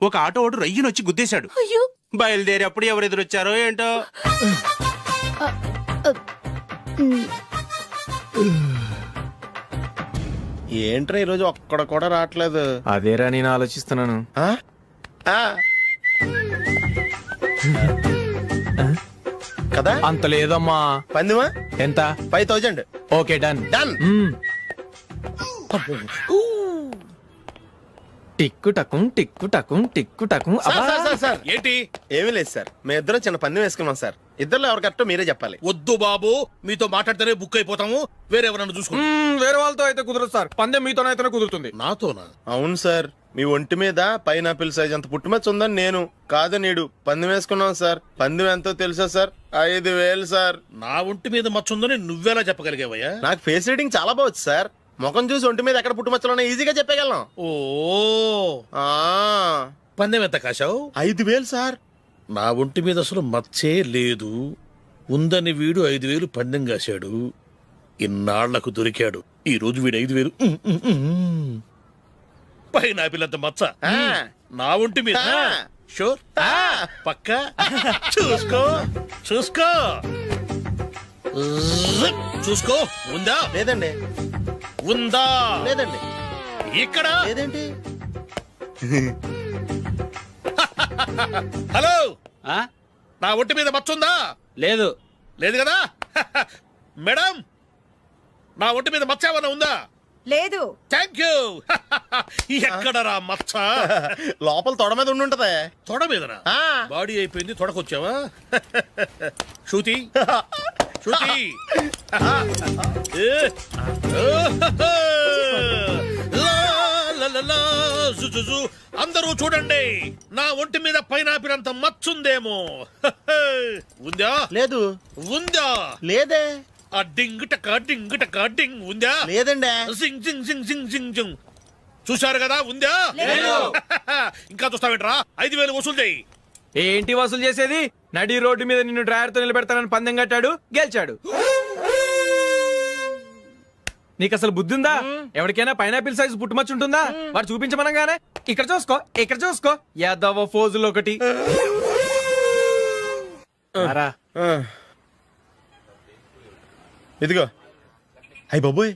ఒక ఆటో ఓడు రయ్యనొచ్చి గుద్దేశాడు. అయ్యో. బయలుదేరి అప్పుడు ఎవరు ఎదురొచ్చారో ఏంటో. ఏంట్రా ఈరోజు ఒక్కడ కూడా రావట్లేదు? అదేరా నేను ఆలోచిస్తున్నాను. కదా అంత లేదమ్మా. పందిమా ఎంత? 5000. Okay, done. డన్. టిక్కు టకుం టిక్కు టకుం టిక్కు టకుం. సార్ ఏంటి? ఏమీ లేదు సార్, మేము ఇద్దరం చిన్న పందెం వేసుకున్నాం సార్. ఇద్దరు ఎవరు కరెక్టో మీరే చెప్పాలి. వద్దు బాబు, మీతో మాట్లాడితేనే బుక్ అయిపోతాము. వేరే ఎవరన్నా చూసుకుంటాం. వేరే వాళ్ళతో అయితే కుదరదు సార్, పందెం మీతోనైతేనే కుదురుతుంది. నాతోనా? అవును సార్, మీ ఒంటి మీద పైనాపిల్ సైజ్ అంత పుట్టుమచ్చ ఉందని నేను కాదు నీడు పందెం వేసుకున్నాం సార్. పందెం ఎంతో తెలుసా సార్? 5000 సార్. నా ఒంటి మీద మచ్చ ఉందని నువ్వెలా చెప్పగలిగావయ్యా? నాకు ఫేస్ రీడింగ్ చాలా బాగుంది సార్. ముఖం చూసి ఒంటి మీద ఎక్కడ పుట్టుమచ్చలో ఈజీగా చెప్పగలం. ఓ, పందెం ఎంత కాశావు? 5000 సార్. నా ఒంటి మీద అసలు మచ్చే లేదు. ఉందని వీడు 5000 పందెం కాశాడు. ఇన్నాళ్లకు దొరికాడు. ఈ రోజు వీడు 5000. పైన పిల్లంత మచ్చ నా ఒంటి మీద. షూర్, పక్క. చూసుకో చూసుకో చూసుకో. ఉందా? లేదండి. ఉందా? లేదండి. ఇక్కడ లేదేంటి? హలో, నా ఒంటి మీద మచ్చ ఉందా? లేదు. లేదు కదా. మేడం, నా ఒంటి మీద మచ్చ ఏమన్నా ఉందా? లేదు. Thank you. ఎక్కడరా మచ్చ? లోపల తొడ మీద ఉండుంటదే. తొడ మీదనా? బాడీ అయిపోయింది, తొడకొచ్చావా? శృతి శృతి. అందరూ చూడండి, నా ఒంటి మీద పైనాపిల్ అంత మచ్చుందేమో. ఉందా? లేదు. ఉందా? లేదే. ఆ డింగ్ టక డింగ్ టక డింగ్ ఉందా? లేదండి. సింగ్ సింగ్ సింగ్ సింగ్ సింగ్ సింగ్. చూశారు కదా, ఉందా? ఇంకా చూస్తావేంట్రా? 5000 వసూలు చేయి. ఏంటి వసూలు చేసేది? నడి రోడ్డు మీద నిన్ను డ్రైవర్ తో నిలబెడతానని పందెం కట్టాడు, గెలిచాడు. నీకు అసలు బుద్ధి ఉందా? ఎవరికైనా పైనాపిల్ సైజ్ పుట్టుమచ్చు ఉంటుందా? వాడు చూపించమనగానే ఇక్కడ చూసుకో, ఇక్కడ చూసుకో, యాదవ ఫోజులు ఒకటి. ఇదిగో. అయ్యి బాబోయ్,